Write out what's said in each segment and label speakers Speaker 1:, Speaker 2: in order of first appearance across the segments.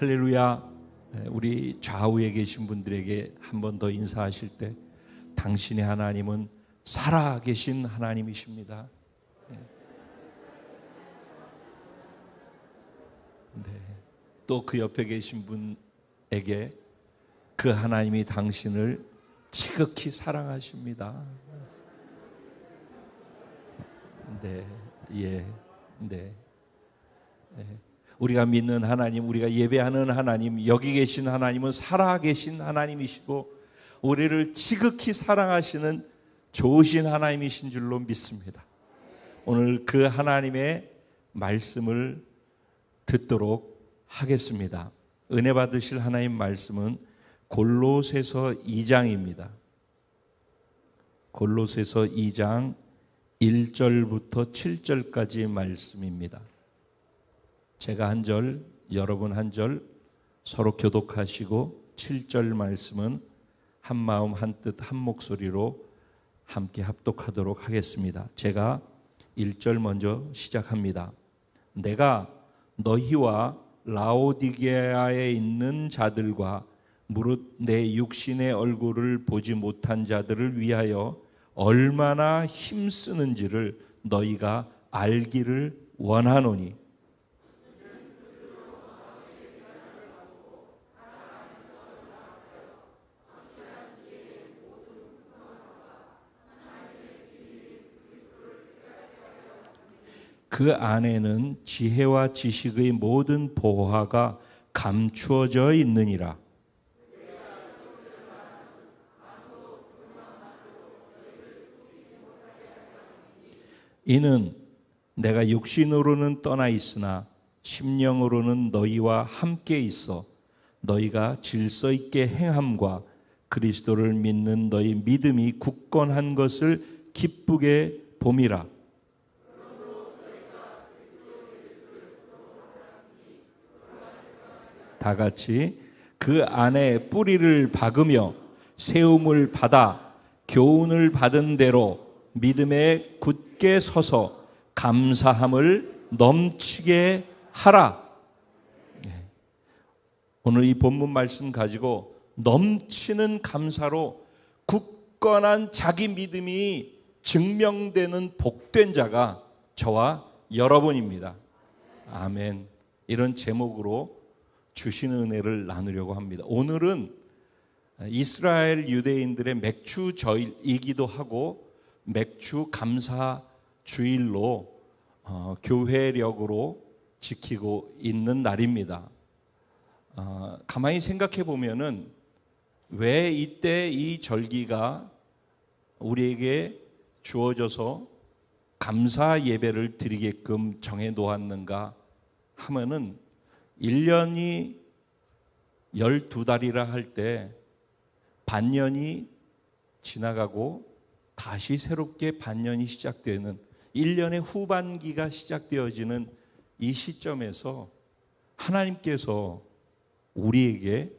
Speaker 1: 할렐루야. 우리 좌우에 계신 분들에게 한 번 더 인사하실 때 당신의 하나님은 살아계신 하나님이십니다. 또 그 옆에 계신 분에게 그 하나님이 당신을 지극히 사랑하십니다. 우리가 믿는 하나님, 우리가 예배하는 하나님, 여기 계신 하나님은 살아계신 하나님이시고 우리를 지극히 사랑하시는 좋으신 하나님이신 줄로 믿습니다. 오늘 그 하나님의 말씀을 듣도록 하겠습니다. 은혜 받으실 하나님 말씀은 골로새서 2장입니다. 골로새서 2장 1절부터 7절까지의 말씀입니다. 제가 한 절, 여러분 한 절 서로 교독하시고 7절 말씀은 한 마음 한 뜻 한 목소리로 함께 합독하도록 하겠습니다. 제가 1절 먼저 시작합니다. 내가 너희와 라오디게아에 있는 자들과 무릇 내 육신의 얼굴을 보지 못한 자들을 위하여 얼마나 힘쓰는지를 너희가 알기를 원하노니 그 안에는 지혜와 지식의 모든 보화가 감추어져 있느니라. 이는 내가 육신으로는 떠나 있으나 심령으로는 너희와 함께 있어 너희가 질서 있게 행함과 그리스도를 믿는 너희 믿음이 굳건한 것을 기쁘게 봄이라. 다 같이 그 안에 뿌리를 박으며 세움을 받아 교훈을 받은 대로 믿음에 굳게 서서 감사함을 넘치게 하라. 오늘 이 본문 말씀 가지고 넘치는 감사로 굳건한 자기 믿음이 증명되는 복된 자가 저와 여러분입니다. 아멘. 이런 제목으로 주시는 은혜를 나누려고 합니다. 오늘은 이스라엘 유대인들의 맥주절이기도 하고 맥주 감사 주일로 교회력으로 지키고 있는 날입니다. 가만히 생각해 보면은 왜 이때 이 절기가 우리에게 주어져서 감사 예배를 드리게끔 정해 놓았는가 하면은 1년이 12달이라 할 때 반년이 지나가고 다시 새롭게 반년이 시작되는 1년의 후반기가 시작되어지는 이 시점에서 하나님께서 우리에게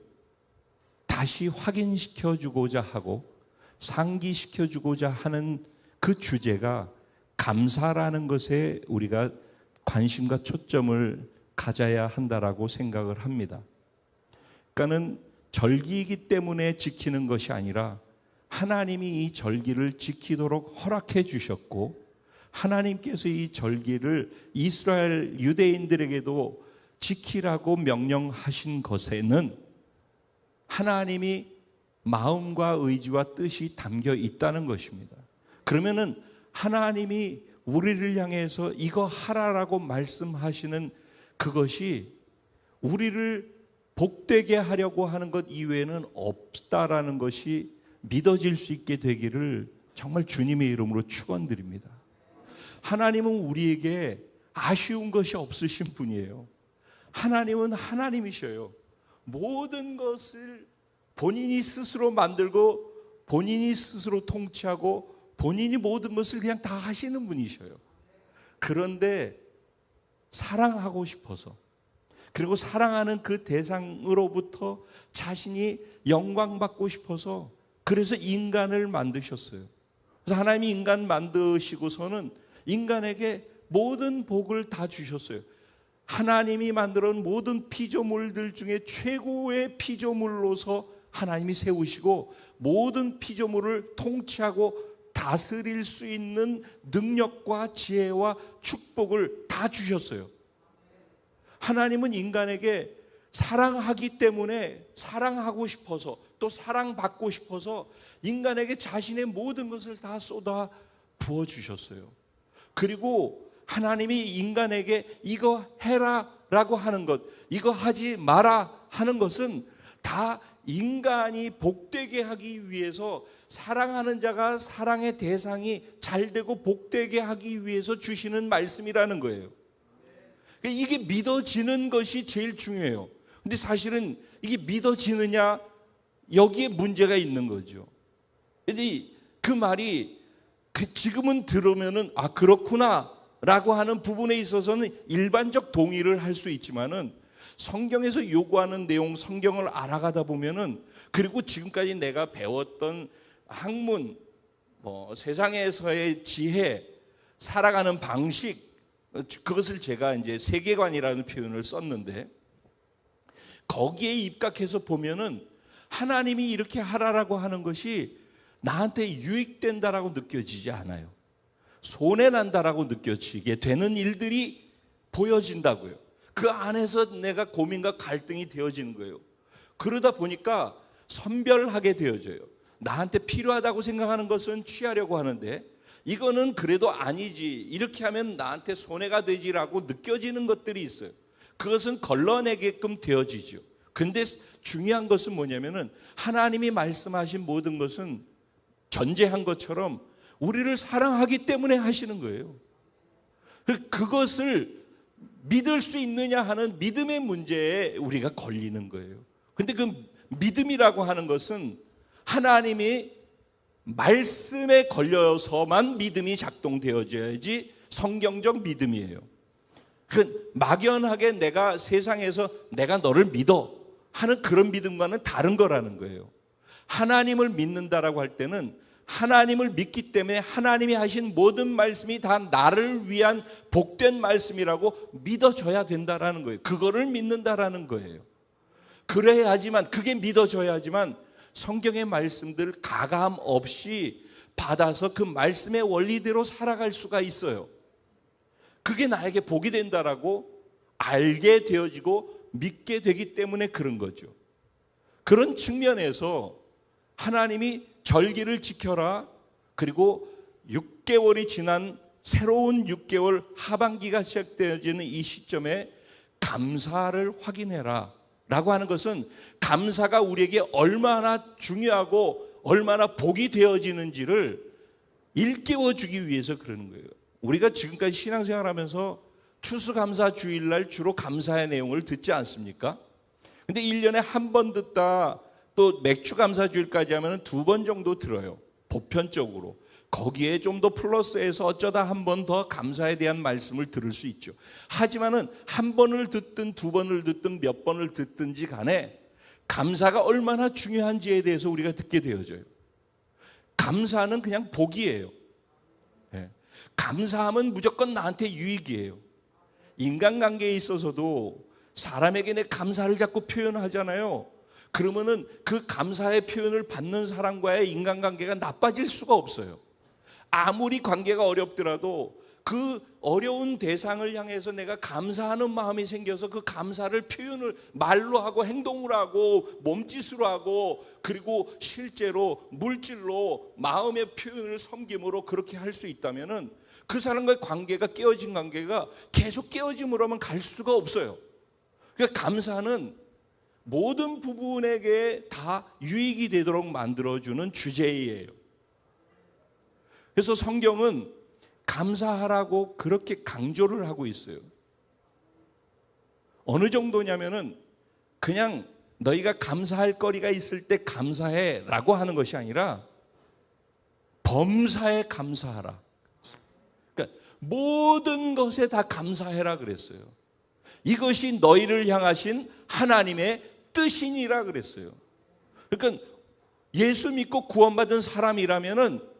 Speaker 1: 다시 확인시켜 주고자 하고 상기시켜 주고자 하는 그 주제가 감사라는 것에 우리가 관심과 초점을 가져야 한다라고 생각을 합니다. 그러니까는 절기이기 때문에 지키는 것이 아니라 하나님이 이 절기를 지키도록 허락해 주셨고 하나님께서 이 절기를 이스라엘 유대인들에게도 지키라고 명령하신 것에는 하나님이 마음과 의지와 뜻이 담겨 있다는 것입니다. 그러면은 하나님이 우리를 향해서 이거 하라라고 말씀하시는 그것이 우리를 복되게 하려고 하는 것 이외에는 없다라는 것이 믿어질 수 있게 되기를 정말 주님의 이름으로 축원드립니다. 하나님은 우리에게 아쉬운 것이 없으신 분이에요. 하나님은 하나님이셔요. 모든 것을 본인이 스스로 만들고 본인이 스스로 통치하고 본인이 모든 것을 그냥 다 하시는 분이셔요. 그런데 사랑하고 싶어서 그리고 사랑하는 그 대상으로부터 자신이 영광받고 싶어서 그래서 인간을 만드셨어요. 그래서 하나님이 인간 만드시고서는 인간에게 모든 복을 다 주셨어요. 하나님이 만들어 놓은 모든 피조물들 중에 최고의 피조물로서 하나님이 세우시고 모든 피조물을 통치하고 다스릴 수 있는 능력과 지혜와 축복을 다 주셨어요. 하나님은 인간에게 사랑하기 때문에 사랑하고 싶어서 또 사랑받고 싶어서 인간에게 자신의 모든 것을 다 쏟아 부어주셨어요. 그리고 하나님이 인간에게 이거 해라 라고 하는 것, 이거 하지 마라 하는 것은 다 인간이 복되게 하기 위해서, 사랑하는 자가 사랑의 대상이 잘되고 복되게 하기 위해서 주시는 말씀이라는 거예요. 이게 믿어지는 것이 제일 중요해요. 근데 사실은 이게 믿어지느냐, 여기에 문제가 있는 거죠. 근데 그 말이 지금은 들으면은 아 그렇구나 라고 하는 부분에 있어서는 일반적 동의를 할 수 있지만은 성경에서 요구하는 내용, 성경을 알아가다 보면은, 그리고 지금까지 내가 배웠던 학문, 세상에서의 지혜, 살아가는 방식, 그것을 제가 이제 세계관이라는 표현을 썼는데, 거기에 입각해서 보면은 하나님이 이렇게 하라라고 하는 것이 나한테 유익된다라고 느껴지지 않아요. 손해난다라고 느껴지게 되는 일들이 보여진다고요. 그 안에서 내가 고민과 갈등이 되어지는 거예요. 그러다 보니까 선별하게 되어져요. 나한테 필요하다고 생각하는 것은 취하려고 하는데 이거는 그래도 아니지, 이렇게 하면 나한테 손해가 되지라고 느껴지는 것들이 있어요. 그것은 걸러내게끔 되어지죠. 근데 중요한 것은 뭐냐면은 하나님이 말씀하신 모든 것은 전제한 것처럼 우리를 사랑하기 때문에 하시는 거예요. 그것을 믿을 수 있느냐 하는 믿음의 문제에 우리가 걸리는 거예요. 근데 그 믿음이라고 하는 것은 하나님이 말씀에 걸려서만 믿음이 작동되어져야지 성경적 믿음이에요. 그 막연하게 내가 세상에서 내가 너를 믿어 하는 그런 믿음과는 다른 거라는 거예요. 하나님을 믿는다라고 할 때는 하나님을 믿기 때문에 하나님이 하신 모든 말씀이 다 나를 위한 복된 말씀이라고 믿어져야 된다라는 거예요. 그거를 믿는다라는 거예요. 그래야지만, 그게 믿어져야지만 성경의 말씀들 가감 없이 받아서 그 말씀의 원리대로 살아갈 수가 있어요. 그게 나에게 복이 된다라고 알게 되어지고 믿게 되기 때문에 그런 거죠. 그런 측면에서 하나님이 절기를 지켜라, 그리고 6개월이 지난 새로운 6개월 하반기가 시작되어지는 이 시점에 감사를 확인해라 라고 하는 것은 감사가 우리에게 얼마나 중요하고 얼마나 복이 되어지는지를 일깨워 주기 위해서 그러는 거예요. 우리가 지금까지 신앙생활하면서 추수감사 주일날 주로 감사의 내용을 듣지 않습니까? 근데 1년에 한 번 듣다 또 맥주감사 주일까지 하면 2번 정도 들어요. 보편적으로. 거기에 좀 더 플러스해서 어쩌다 한 번 더 감사에 대한 말씀을 들을 수 있죠. 하지만은 한 번을 듣든 2번을 듣든 몇 번을 듣든지 간에 감사가 얼마나 중요한지에 대해서 우리가 듣게 되어져요. 감사는 그냥 복이에요. 감사하면 무조건 나한테 유익이에요. 인간관계에 있어서도 사람에게 내 감사를 자꾸 표현하잖아요. 그러면은 그 감사의 표현을 받는 사람과의 인간관계가 나빠질 수가 없어요. 아무리 관계가 어렵더라도 그 어려운 대상을 향해서 내가 감사하는 마음이 생겨서 그 감사를 표현을 말로 하고 행동으로 하고 몸짓으로 하고 그리고 실제로 물질로 마음의 표현을 섬김으로 그렇게 할 수 있다면은 그 사람과의 관계가 깨어진 관계가 계속 깨어짐으로만 갈 수가 없어요. 그러니까 감사는 모든 부분에게 다 유익이 되도록 만들어주는 주제예요. 그래서 성경은 감사하라고 그렇게 강조를 하고 있어요. 어느 정도냐면은 그냥 너희가 감사할 거리가 있을 때 감사해 라고 하는 것이 아니라 범사에 감사하라. 그러니까 모든 것에 다 감사해라 그랬어요. 이것이 너희를 향하신 하나님의 뜻이니라 그랬어요. 그러니까 예수 믿고 구원받은 사람이라면은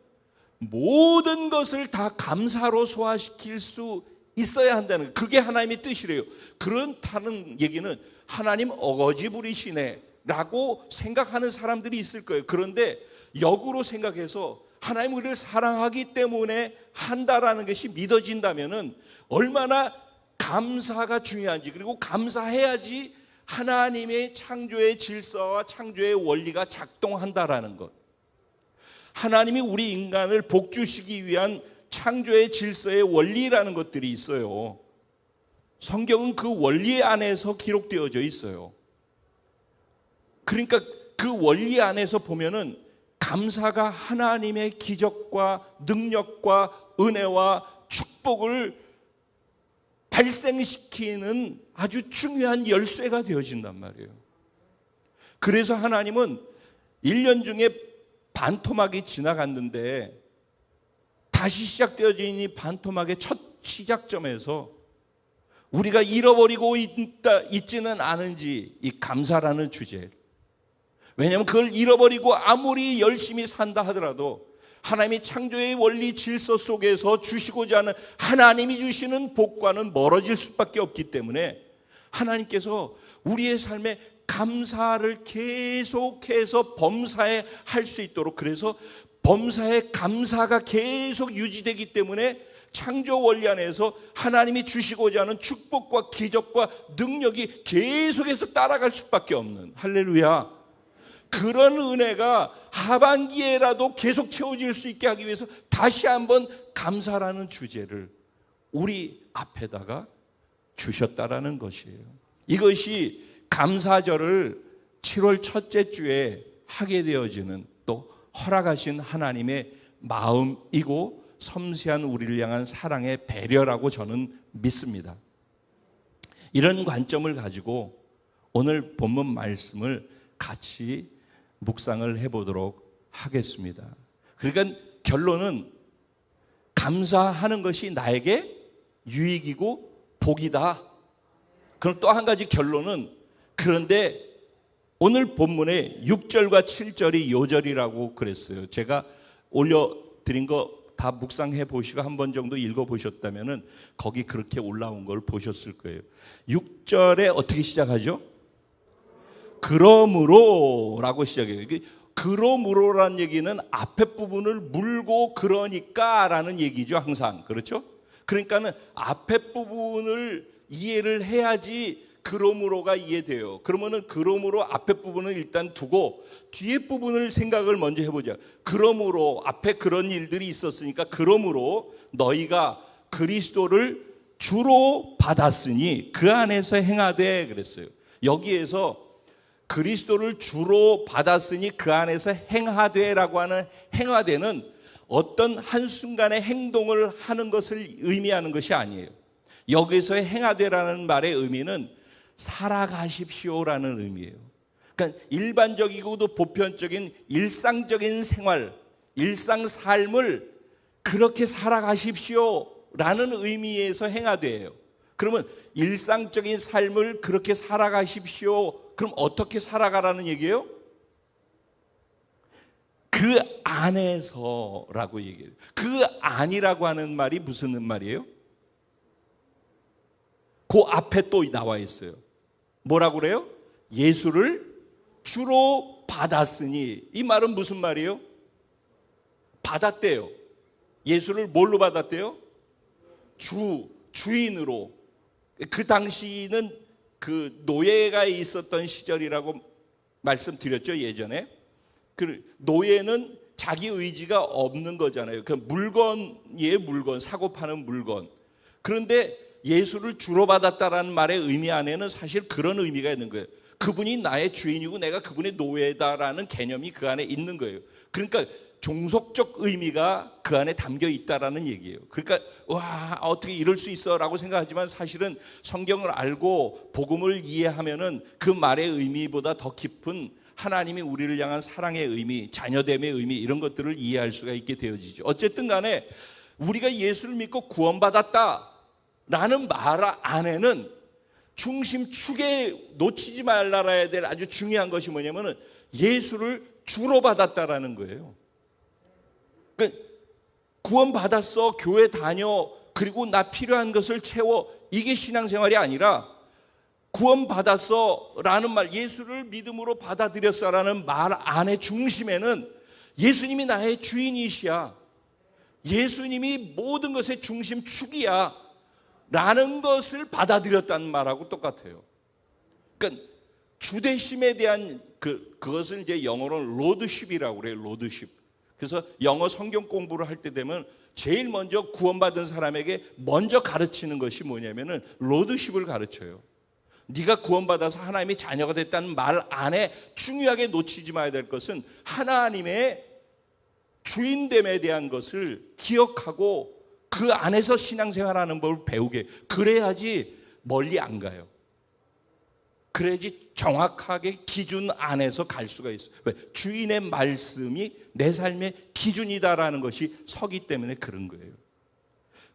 Speaker 1: 모든 것을 다 감사로 소화시킬 수 있어야 한다는 거예요. 그게 하나님의 뜻이래요. 그렇다는 얘기는 하나님 어거지 부리시네 라고 생각하는 사람들이 있을 거예요. 그런데 역으로 생각해서 하나님 우리를 사랑하기 때문에 한다라는 것이 믿어진다면은 얼마나 감사가 중요한지, 그리고 감사해야지 하나님의 창조의 질서와 창조의 원리가 작동한다라는 것. 하나님이 우리 인간을 복주시기 위한 창조의 질서의 원리라는 것들이 있어요. 성경은 그 원리 안에서 기록되어져 있어요. 그러니까 그 원리 안에서 보면은 감사가 하나님의 기적과 능력과 은혜와 축복을 발생시키는 아주 중요한 열쇠가 되어진단 말이에요. 그래서 하나님은 1년 중에 반토막이 지나갔는데 다시 시작되어진 이 반토막의 첫 시작점에서 우리가 잃어버리고 있지는 않은지 이 감사라는 주제. 왜냐하면 그걸 잃어버리고 아무리 열심히 산다 하더라도 하나님이 창조의 원리 질서 속에서 주시고자 하는 하나님이 주시는 복과는 멀어질 수밖에 없기 때문에 하나님께서 우리의 삶에 감사를 계속해서 범사에 할 수 있도록, 그래서 범사에 감사가 계속 유지되기 때문에 창조 원리 안에서 하나님이 주시고자 하는 축복과 기적과 능력이 계속해서 따라갈 수밖에 없는, 할렐루야, 그런 은혜가 하반기에라도 계속 채워질 수 있게 하기 위해서 다시 한번 감사라는 주제를 우리 앞에다가 주셨다라는 것이에요. 이것이 감사절을 7월 첫째 주에 하게 되어지는, 또 허락하신 하나님의 마음이고 섬세한 우리를 향한 사랑의 배려라고 저는 믿습니다. 이런 관점을 가지고 오늘 본문 말씀을 같이 묵상을 해보도록 하겠습니다. 그러니까 결론은 감사하는 것이 나에게 유익이고 복이다. 그럼 또 한 가지 결론은, 그런데 오늘 본문에 6절과 7절이 요절이라고 그랬어요. 제가 올려드린 거 다 묵상해 보시고 한 번 정도 읽어보셨다면 거기 그렇게 올라온 걸 보셨을 거예요. 6절에 어떻게 시작하죠? 그러므로 라고 시작해요. 그러므로라는 얘기는 앞에 부분을 물고 그러니까 라는 얘기죠, 항상. 그렇죠? 그러니까는 앞에 부분을 이해를 해야지 그러므로가 이해돼요. 그러면은 그러므로 앞에 부분은 일단 두고 뒤에 부분을 생각을 먼저 해보자. 그러므로 앞에 그런 일들이 있었으니까 그러므로 너희가 그리스도를 주로 받았으니 그 안에서 행하되 그랬어요. 여기에서 그리스도를 주로 받았으니 그 안에서 행하되라고 하는 행하되는 어떤 한순간의 행동을 하는 것을 의미하는 것이 아니에요. 여기서의 행하되라는 말의 의미는 살아가십시오라는 의미예요. 그러니까 일반적이고도 보편적인 일상적인 생활, 일상 삶을 그렇게 살아가십시오라는 의미에서 행하되예요. 그러면 일상적인 삶을 그렇게 살아가십시오. 그럼 어떻게 살아가라는 얘기예요? 그 안에서라고 얘기해요. 그 안이라고 하는 말이 무슨 말이에요? 그 앞에 또 나와 있어요. 뭐라고 그래요? 예수를 주로 받았으니. 이 말은 무슨 말이에요? 받았대요. 예수를 뭘로 받았대요? 주인으로. 그 당시는 그 노예가 있었던 시절이라고 말씀드렸죠, 예전에. 그 노예는 자기 의지가 없는 거잖아요. 그 물건이에요, 물건. 사고 파는 물건. 그런데 예수를 주로 받았다라는 말의 의미 안에는 사실 그런 의미가 있는 거예요. 그분이 나의 주인이고 내가 그분의 노예다라는 개념이 그 안에 있는 거예요. 그러니까 종속적 의미가 그 안에 담겨 있다라는 얘기예요. 그러니까 와, 어떻게 이럴 수 있어라고 생각하지만 사실은 성경을 알고 복음을 이해하면은 그 말의 의미보다 더 깊은 하나님이 우리를 향한 사랑의 의미, 자녀됨의 의미, 이런 것들을 이해할 수가 있게 되어지죠. 어쨌든 간에 우리가 예수를 믿고 구원받았다라는 말 안에는 중심축에 놓치지 말아야 될 아주 중요한 것이 뭐냐면은 예수를 주로 받았다라는 거예요. 구원받았어, 교회 다녀, 그리고 나 필요한 것을 채워, 이게 신앙생활이 아니라 구원받았어 라는 말, 예수를 믿음으로 받아들였어 라는 말 안에 중심에는 예수님이 나의 주인이시야, 예수님이 모든 것의 중심축이야 라는 것을 받아들였다는 말하고 똑같아요. 그러니까 주대심에 대한 그것을 이제 영어로는 로드십이라고 그래요. 로드십. 그래서 영어 성경 공부를 할 때 되면 제일 먼저 구원받은 사람에게 먼저 가르치는 것이 뭐냐면은 로드십을 가르쳐요. 네가 구원받아서 하나님의 자녀가 됐다는 말 안에 중요하게 놓치지 말아야 될 것은 하나님의 주인됨에 대한 것을 기억하고 그 안에서 신앙생활하는 법을 배우게, 그래야지 멀리 안 가요. 그래야지 정확하게 기준 안에서 갈 수가 있어요. 왜? 주인의 말씀이 내 삶의 기준이다라는 것이 서기 때문에 그런 거예요.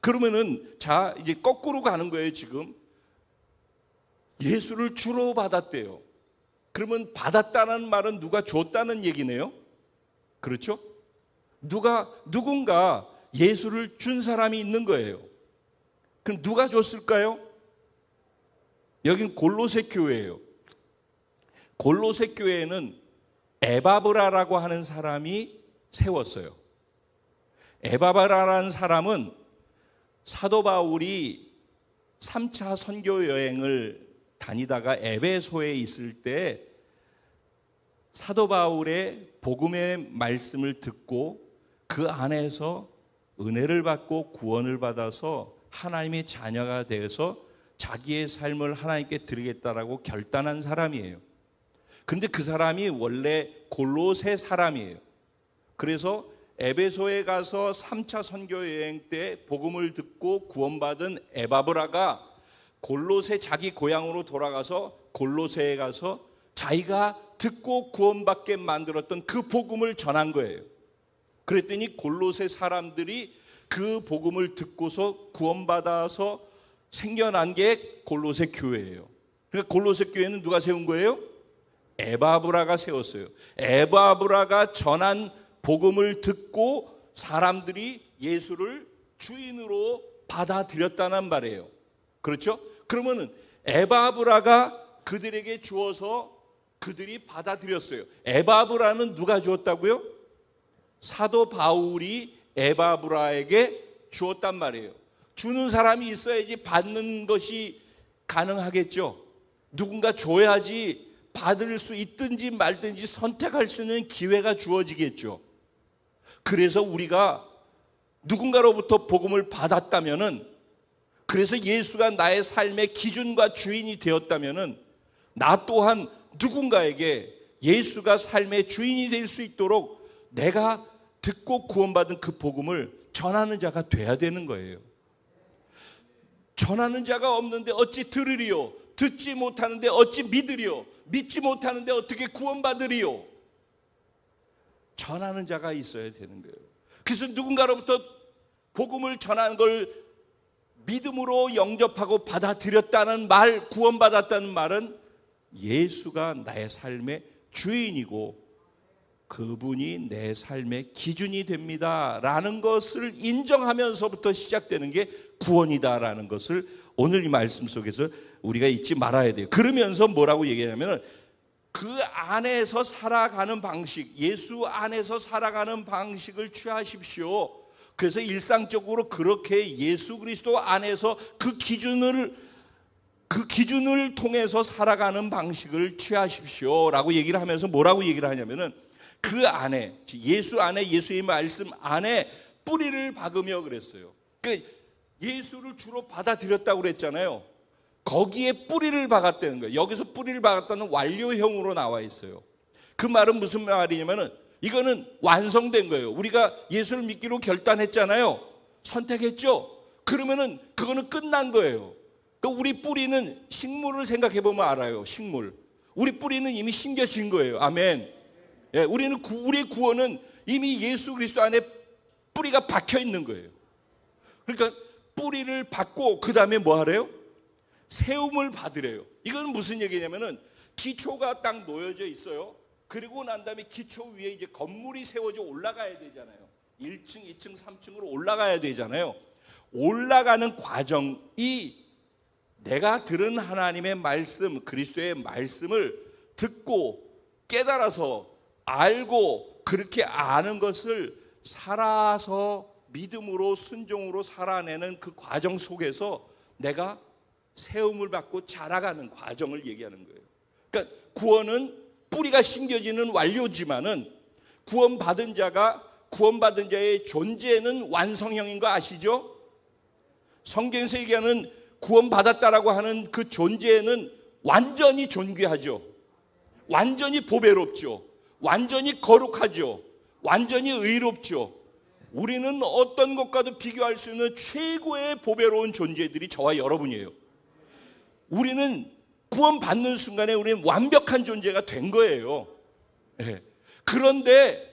Speaker 1: 그러면은 자, 이제 거꾸로 가는 거예요. 지금 예수를 주로 받았대요. 그러면 받았다는 말은 누가 줬다는 얘기네요. 그렇죠? 누군가 예수를 준 사람이 있는 거예요. 그럼 누가 줬을까요? 여긴 골로새 교회예요. 골로새 교회에는 에바브라라고 하는 사람이 세웠어요. 에바브라라는 사람은 사도 바울이 3차 선교 여행을 다니다가 에베소에 있을 때 사도 바울의 복음의 말씀을 듣고 그 안에서 은혜를 받고 구원을 받아서 하나님의 자녀가 되어서 자기의 삶을 하나님께 드리겠다라고 결단한 사람이에요. 그런데 그 사람이 원래 골로새 사람이에요. 그래서 에베소에 가서 3차 선교 여행 때 복음을 듣고 구원받은 에바브라가 골로새 자기 고향으로 돌아가서 골로새에 가서 자기가 듣고 구원받게 만들었던 그 복음을 전한 거예요. 그랬더니 골로새 사람들이 그 복음을 듣고서 구원받아서 생겨난 게 골로새 교회예요. 그러니까 골로새 교회는 누가 세운 거예요? 에바브라가 세웠어요. 에바브라가 전한 복음을 듣고 사람들이 예수를 주인으로 받아들였다는 말이에요. 그렇죠? 그러면은 에바브라가 그들에게 주어서 그들이 받아들였어요. 에바브라는 누가 주었다고요? 사도 바울이 에바브라에게 주었단 말이에요. 주는 사람이 있어야지 받는 것이 가능하겠죠. 누군가 줘야지 받을 수 있든지 말든지 선택할 수 있는 기회가 주어지겠죠. 그래서 우리가 누군가로부터 복음을 받았다면은, 그래서 예수가 나의 삶의 기준과 주인이 되었다면은 나 또한 누군가에게 예수가 삶의 주인이 될 수 있도록 내가 듣고 구원받은 그 복음을 전하는 자가 돼야 되는 거예요. 전하는 자가 없는데 어찌 들으리요? 듣지 못하는데 어찌 믿으리요? 믿지 못하는데 어떻게 구원받으리요? 전하는 자가 있어야 되는 거예요. 그래서 누군가로부터 복음을 전하는 걸 믿음으로 영접하고 받아들였다는 말, 구원받았다는 말은 예수가 나의 삶의 주인이고 그분이 내 삶의 기준이 됩니다 라는 것을 인정하면서부터 시작되는 게 구원이다라는 것을 오늘 이 말씀 속에서 우리가 잊지 말아야 돼요. 그러면서 뭐라고 얘기하냐면 그 안에서 살아가는 방식, 예수 안에서 살아가는 방식을 취하십시오. 그래서 일상적으로 그렇게 예수 그리스도 안에서 그 기준을 통해서 살아가는 방식을 취하십시오 라고 얘기를 하면서 뭐라고 얘기를 하냐면은 그 안에, 예수 안에, 예수의 말씀 안에 뿌리를 박으며 그랬어요. 그러니까 예수를 주로 받아들였다고 그랬잖아요. 거기에 뿌리를 박았다는 거예요. 여기서 뿌리를 박았다는 완료형으로 나와 있어요. 그 말은 무슨 말이냐면은 이거는 완성된 거예요. 우리가 예수를 믿기로 결단했잖아요. 선택했죠. 그러면은 그거는 끝난 거예요. 그러니까 우리 뿌리는 식물을 생각해 보면 알아요. 식물. 우리 뿌리는 이미 심겨진 거예요. 아멘. 예, 우리의 구원은 이미 예수 그리스도 안에 뿌리가 박혀 있는 거예요. 그러니까 뿌리를 받고 그 다음에 뭐 하래요? 세움을 받으래요. 이건 무슨 얘기냐면은 기초가 딱 놓여져 있어요. 그리고 난 다음에 기초 위에 이제 건물이 세워져 올라가야 되잖아요. 1층, 2층, 3층으로 올라가야 되잖아요. 올라가는 과정이 내가 들은 하나님의 말씀, 그리스도의 말씀을 듣고 깨달아서 알고 그렇게 아는 것을 살아서 믿음으로 순종으로 살아내는 그 과정 속에서 내가 세움을 받고 자라가는 과정을 얘기하는 거예요. 그러니까 구원은 뿌리가 심겨지는 완료지만은 구원받은 자의 존재는 완성형인 거 아시죠? 성경에서 얘기하는 구원받았다라고 하는 그 존재는 완전히 존귀하죠. 완전히 보배롭죠. 완전히 거룩하죠. 완전히 의롭죠. 우리는 어떤 것과도 비교할 수 있는 최고의 보배로운 존재들이 저와 여러분이에요. 우리는 구원받는 순간에 우리는 완벽한 존재가 된 거예요. 네. 그런데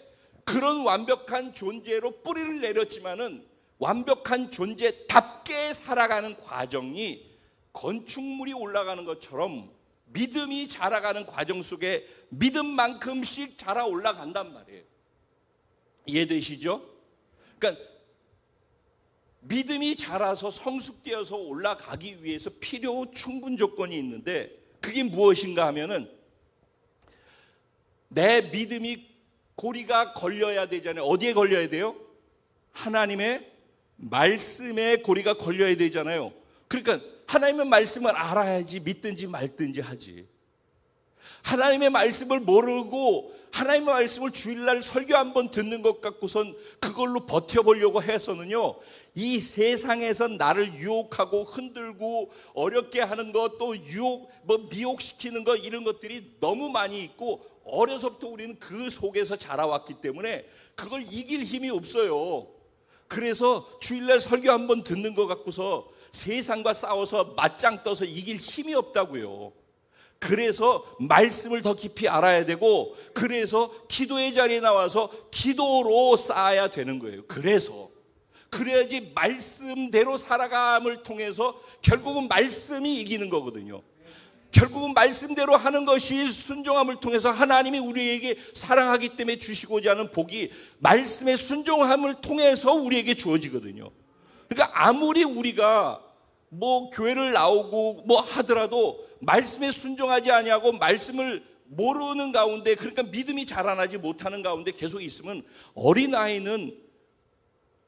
Speaker 1: 그런 완벽한 존재로 뿌리를 내렸지만은 완벽한 존재답게 살아가는 과정이 건축물이 올라가는 것처럼 믿음이 자라가는 과정 속에 믿음만큼씩 자라 올라간단 말이에요. 이해되시죠? 그러니까 믿음이 자라서 성숙되어서 올라가기 위해서 필요 충분 조건이 있는데 그게 무엇인가 하면은 내 믿음이 고리가 걸려야 되잖아요. 어디에 걸려야 돼요? 하나님의 말씀에 고리가 걸려야 되잖아요. 그러니까 하나님의 말씀을 알아야지 믿든지 말든지 하지. 하나님의 말씀을 모르고 하나님의 말씀을 주일날 설교 한번 듣는 것 갖고선 그걸로 버텨보려고 해서는요, 이 세상에서 나를 유혹하고 흔들고 어렵게 하는 것, 또 미혹시키는 것, 이런 것들이 너무 많이 있고 어려서부터 우리는 그 속에서 자라왔기 때문에 그걸 이길 힘이 없어요. 그래서 주일날 설교 한번 듣는 것 갖고서 세상과 싸워서 맞짱 떠서 이길 힘이 없다고요. 그래서 말씀을 더 깊이 알아야 되고, 그래서 기도의 자리에 나와서 기도로 쌓아야 되는 거예요. 그래야지 말씀대로 살아감을 통해서 결국은 말씀이 이기는 거거든요. 결국은 말씀대로 하는 것이 순종함을 통해서 하나님이 우리에게 사랑하기 때문에 주시고자 하는 복이 말씀의 순종함을 통해서 우리에게 주어지거든요. 그러니까 아무리 우리가 교회를 나오고 하더라도 말씀에 순종하지 아니하고 말씀을 모르는 가운데, 그러니까 믿음이 자라나지 못하는 가운데 계속 있으면 어린아이는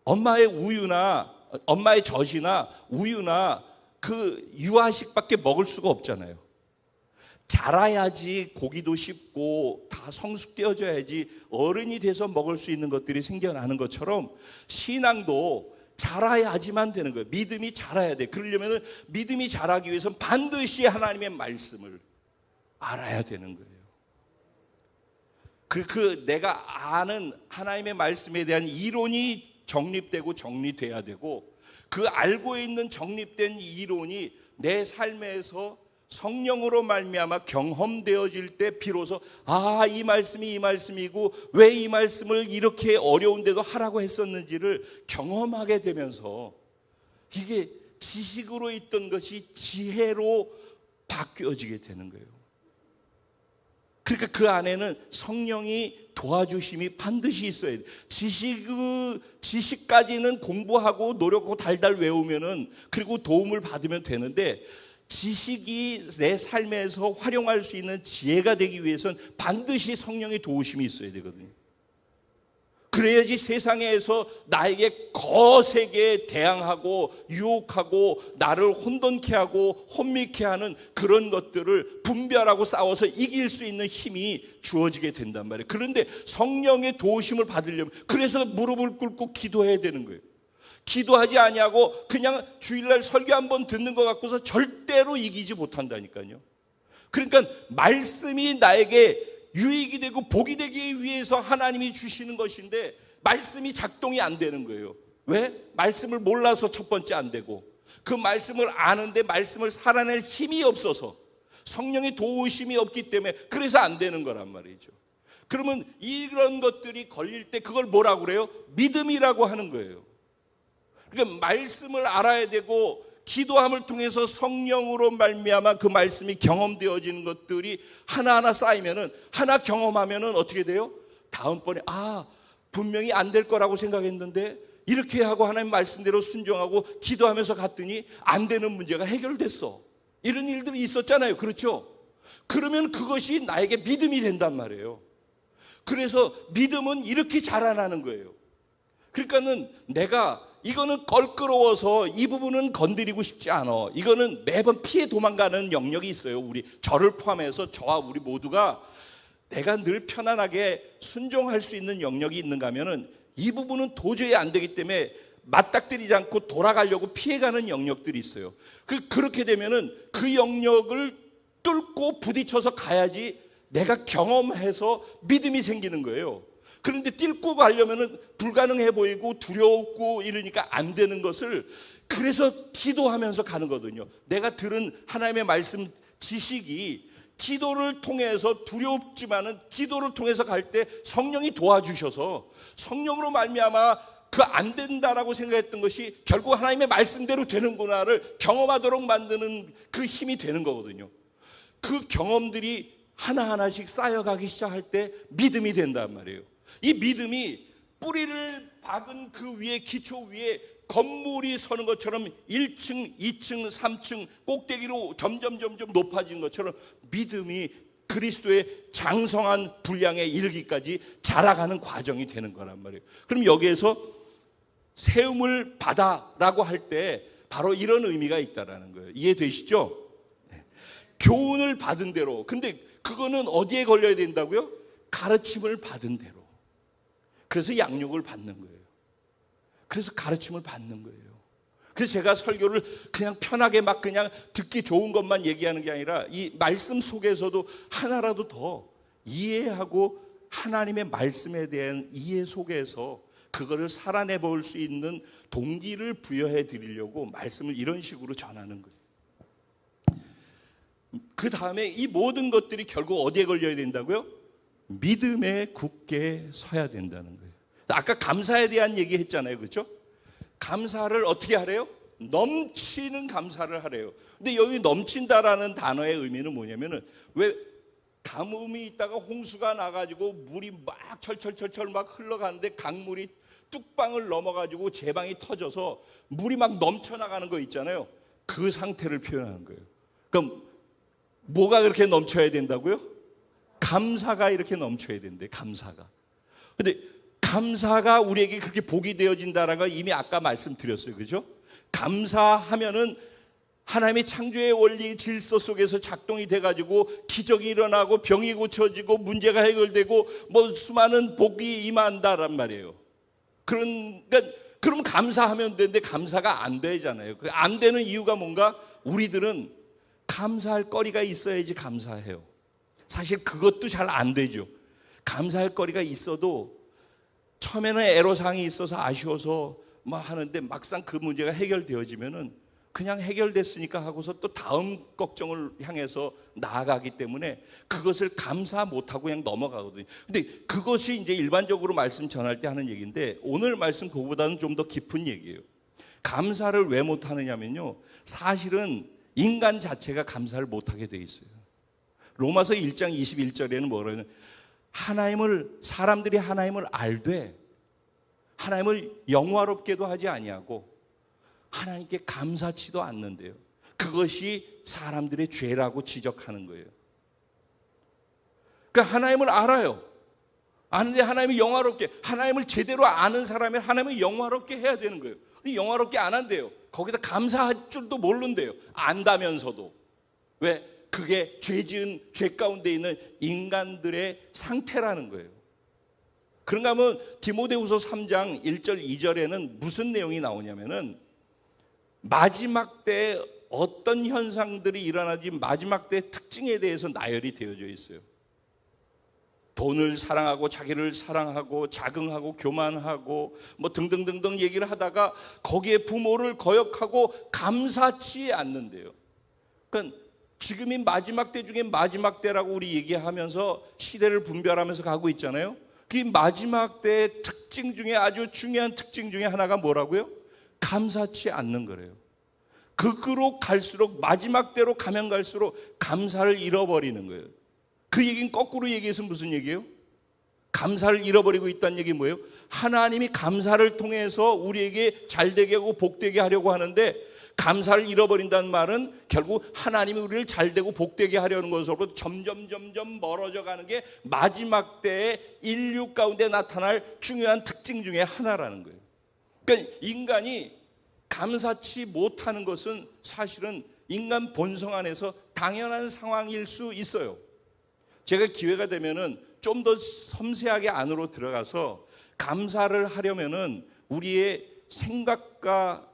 Speaker 1: 엄마의 젖이나 우유나 그 유아식밖에 먹을 수가 없잖아요. 자라야지 고기도 씹고 다 성숙되어져야지 어른이 돼서 먹을 수 있는 것들이 생겨나는 것처럼 신앙도 자라야지만 되는 거예요. 믿음이 자라야 돼. 그러려면 믿음이 자라기 위해서는 반드시 하나님의 말씀을 알아야 되는 거예요. 내가 아는 하나님의 말씀에 대한 이론이 정립되고 정리돼야 되고, 그 알고 있는 정립된 이론이 내 삶에서 성령으로 말미암아 경험되어질 때 비로소 이 말씀이 이 말씀이고 왜 이 말씀을 이렇게 어려운데도 하라고 했었는지를 경험하게 되면서 이게 지식으로 있던 것이 지혜로 바뀌어지게 되는 거예요. 그러니까 그 안에는 성령이 도와주심이 반드시 있어야 돼요. 지식까지는 공부하고 노력하고 달달 외우면은, 그리고 도움을 받으면 되는데, 지식이 내 삶에서 활용할 수 있는 지혜가 되기 위해서는 반드시 성령의 도우심이 있어야 되거든요. 그래야지 세상에서 나에게 거세게 대항하고 유혹하고 나를 혼돈케 하고 혼미케 하는 그런 것들을 분별하고 싸워서 이길 수 있는 힘이 주어지게 된단 말이에요. 그런데 성령의 도우심을 받으려면, 그래서 무릎을 꿇고 기도해야 되는 거예요. 기도하지 아니하고 그냥 주일날 설교 한번 듣는 것 같고서 절대로 이기지 못한다니까요. 그러니까 말씀이 나에게 유익이 되고 복이 되기 위해서 하나님이 주시는 것인데 말씀이 작동이 안 되는 거예요. 왜? 말씀을 몰라서 첫 번째 안 되고, 그 말씀을 아는데 말씀을 살아낼 힘이 없어서, 성령의 도우심이 없기 때문에 그래서 안 되는 거란 말이죠. 그러면 이런 것들이 걸릴 때 그걸 뭐라고 그래요? 믿음이라고 하는 거예요. 그러니까 말씀을 알아야 되고 기도함을 통해서 성령으로 말미암아 그 말씀이 경험되어지는 것들이 하나하나 쌓이면은, 하나 경험하면은 어떻게 돼요? 다음번에 분명히 안 될 거라고 생각했는데 이렇게 하고 하나님 말씀대로 순종하고 기도하면서 갔더니 안 되는 문제가 해결됐어. 이런 일들이 있었잖아요. 그렇죠? 그러면 그것이 나에게 믿음이 된단 말이에요. 그래서 믿음은 이렇게 자라나는 거예요. 그러니까는 내가 이거는 껄끄러워서 이 부분은 건드리고 싶지 않아. 이거는 매번 피해 도망가는 영역이 있어요. 저를 포함해서 저와 우리 모두가 내가 늘 편안하게 순종할 수 있는 영역이 있는가 하면은 이 부분은 도저히 안 되기 때문에 맞닥뜨리지 않고 돌아가려고 피해가는 영역들이 있어요. 그렇게 되면은 그 영역을 뚫고 부딪혀서 가야지 내가 경험해서 믿음이 생기는 거예요. 그런데 뚫고 가려면은 불가능해 보이고 두렵고 이러니까 안 되는 것을 그래서 기도하면서 가는 거거든요. 내가 들은 하나님의 말씀 지식이 기도를 통해서 두렵지만은 기도를 통해서 갈 때 성령이 도와주셔서 성령으로 말미암아 그 안 된다라고 생각했던 것이 결국 하나님의 말씀대로 되는구나를 경험하도록 만드는 그 힘이 되는 거거든요. 그 경험들이 하나하나씩 쌓여가기 시작할 때 믿음이 된단 말이에요. 이 믿음이 뿌리를 박은 그 위에 기초 위에 건물이 서는 것처럼 1층, 2층, 3층 꼭대기로 점점 높아진 것처럼 믿음이 그리스도의 장성한 분량에 이르기까지 자라가는 과정이 되는 거란 말이에요. 그럼 여기에서 세움을 받아라고 할 때 바로 이런 의미가 있다라는 거예요. 이해되시죠? 네. 교훈을 받은 대로. 근데 그거는 어디에 걸려야 된다고요? 가르침을 받은 대로. 그래서 양육을 받는 거예요. 그래서 가르침을 받는 거예요. 그래서 제가 설교를 그냥 편하게 막 그냥 듣기 좋은 것만 얘기하는 게 아니라 이 말씀 속에서도 하나라도 더 이해하고 하나님의 말씀에 대한 이해 속에서 그거를 살아내 볼 수 있는 동기를 부여해 드리려고 말씀을 이런 식으로 전하는 거예요. 그 다음에 이 모든 것들이 결국 어디에 걸려야 된다고요? 믿음에 굳게 서야 된다는 거예요. 아까 감사에 대한 얘기 했잖아요. 그렇죠? 감사를 어떻게 하래요? 넘치는 감사를 하래요. 근데 여기 넘친다라는 단어의 의미는 뭐냐면은 왜 가뭄이 있다가 홍수가 나가지고 물이 막 철철철철 막 흘러가는데 강물이 뚝방을 넘어가지고 제방이 터져서 물이 막 넘쳐나가는 거 있잖아요. 그 상태를 표현하는 거예요. 그럼 뭐가 그렇게 넘쳐야 된다고요? 감사가 이렇게 넘쳐야 된대. 감사가. 근데 감사가 우리에게 그렇게 복이 되어진다라는 걸 이미 아까 말씀드렸어요. 그죠? 감사하면은 하나님의 창조의 원리 질서 속에서 작동이 돼가지고 기적이 일어나고 병이 고쳐지고 문제가 해결되고 뭐 수많은 복이 임한다란 말이에요. 그러니까 그럼 감사하면 되는데 감사가 안 되잖아요. 안 되는 이유가 뭔가? 우리들은 감사할 거리가 있어야지 감사해요. 사실 그것도 잘 안 되죠. 감사할 거리가 있어도 처음에는 애로사항이 있어서 아쉬워서 뭐 하는데 막상 그 문제가 해결되어지면은 그냥 해결됐으니까 하고서 또 다음 걱정을 향해서 나아가기 때문에 그것을 감사 못하고 그냥 넘어가거든요. 근데 그것이 이제 일반적으로 말씀 전할 때 하는 얘기인데 오늘 말씀 그거보다는 좀 더 깊은 얘기예요. 감사를 왜 못하느냐면요. 사실은 인간 자체가 감사를 못하게 돼 있어요. 로마서 1장 21절에는 뭐라냐면 사람들이 하나님을 알되 하나님을 영화롭게도 하지 아니하고 하나님께 감사치도 않는데요. 그것이 사람들의 죄라고 지적하는 거예요. 그러니까 하나님을 알아요. 아는데 하나님이 영화롭게, 하나님을 제대로 아는 사람이 하나님을 영화롭게 해야 되는 거예요. 근데 영화롭게 안 한대요. 거기다 감사할 줄도 모른대요. 안다면서도. 왜? 그게 죄 가운데 있는 인간들의 상태라는 거예요. 그런가 하면 디모데후서 3장 1절 2절에는 무슨 내용이 나오냐면은 마지막 때 어떤 현상들이 일어나지 마지막 때 특징에 대해서 나열이 되어져 있어요. 돈을 사랑하고 자기를 사랑하고 자긍하고 교만하고 뭐 등등등등 얘기를 하다가 거기에 부모를 거역하고 감사치 않는데요. 그러니까 지금이 마지막 때 중에 마지막 때라고 우리 얘기하면서 시대를 분별하면서 가고 있잖아요. 그 마지막 때의 특징 중에 아주 중요한 특징 중에 하나가 뭐라고요? 감사치 않는 거래요. 극으로 갈수록 마지막 때로 가면 갈수록 감사를 잃어버리는 거예요. 그 얘기는 거꾸로 얘기해서 무슨 얘기예요? 감사를 잃어버리고 있다는 얘기 뭐예요? 하나님이 감사를 통해서 우리에게 잘되게 하고 복되게 하려고 하는데, 감사를 잃어버린다는 말은 결국 하나님이 우리를 잘되고 복되게 하려는 것으로부터 점점 멀어져 가는 게 마지막 때에 인류 가운데 나타날 중요한 특징 중에 하나라는 거예요. 그러니까 인간이 감사치 못하는 것은 사실은 인간 본성 안에서 당연한 상황일 수 있어요. 제가 기회가 되면은 좀 더 섬세하게 안으로 들어가서 감사를 하려면은 우리의 생각과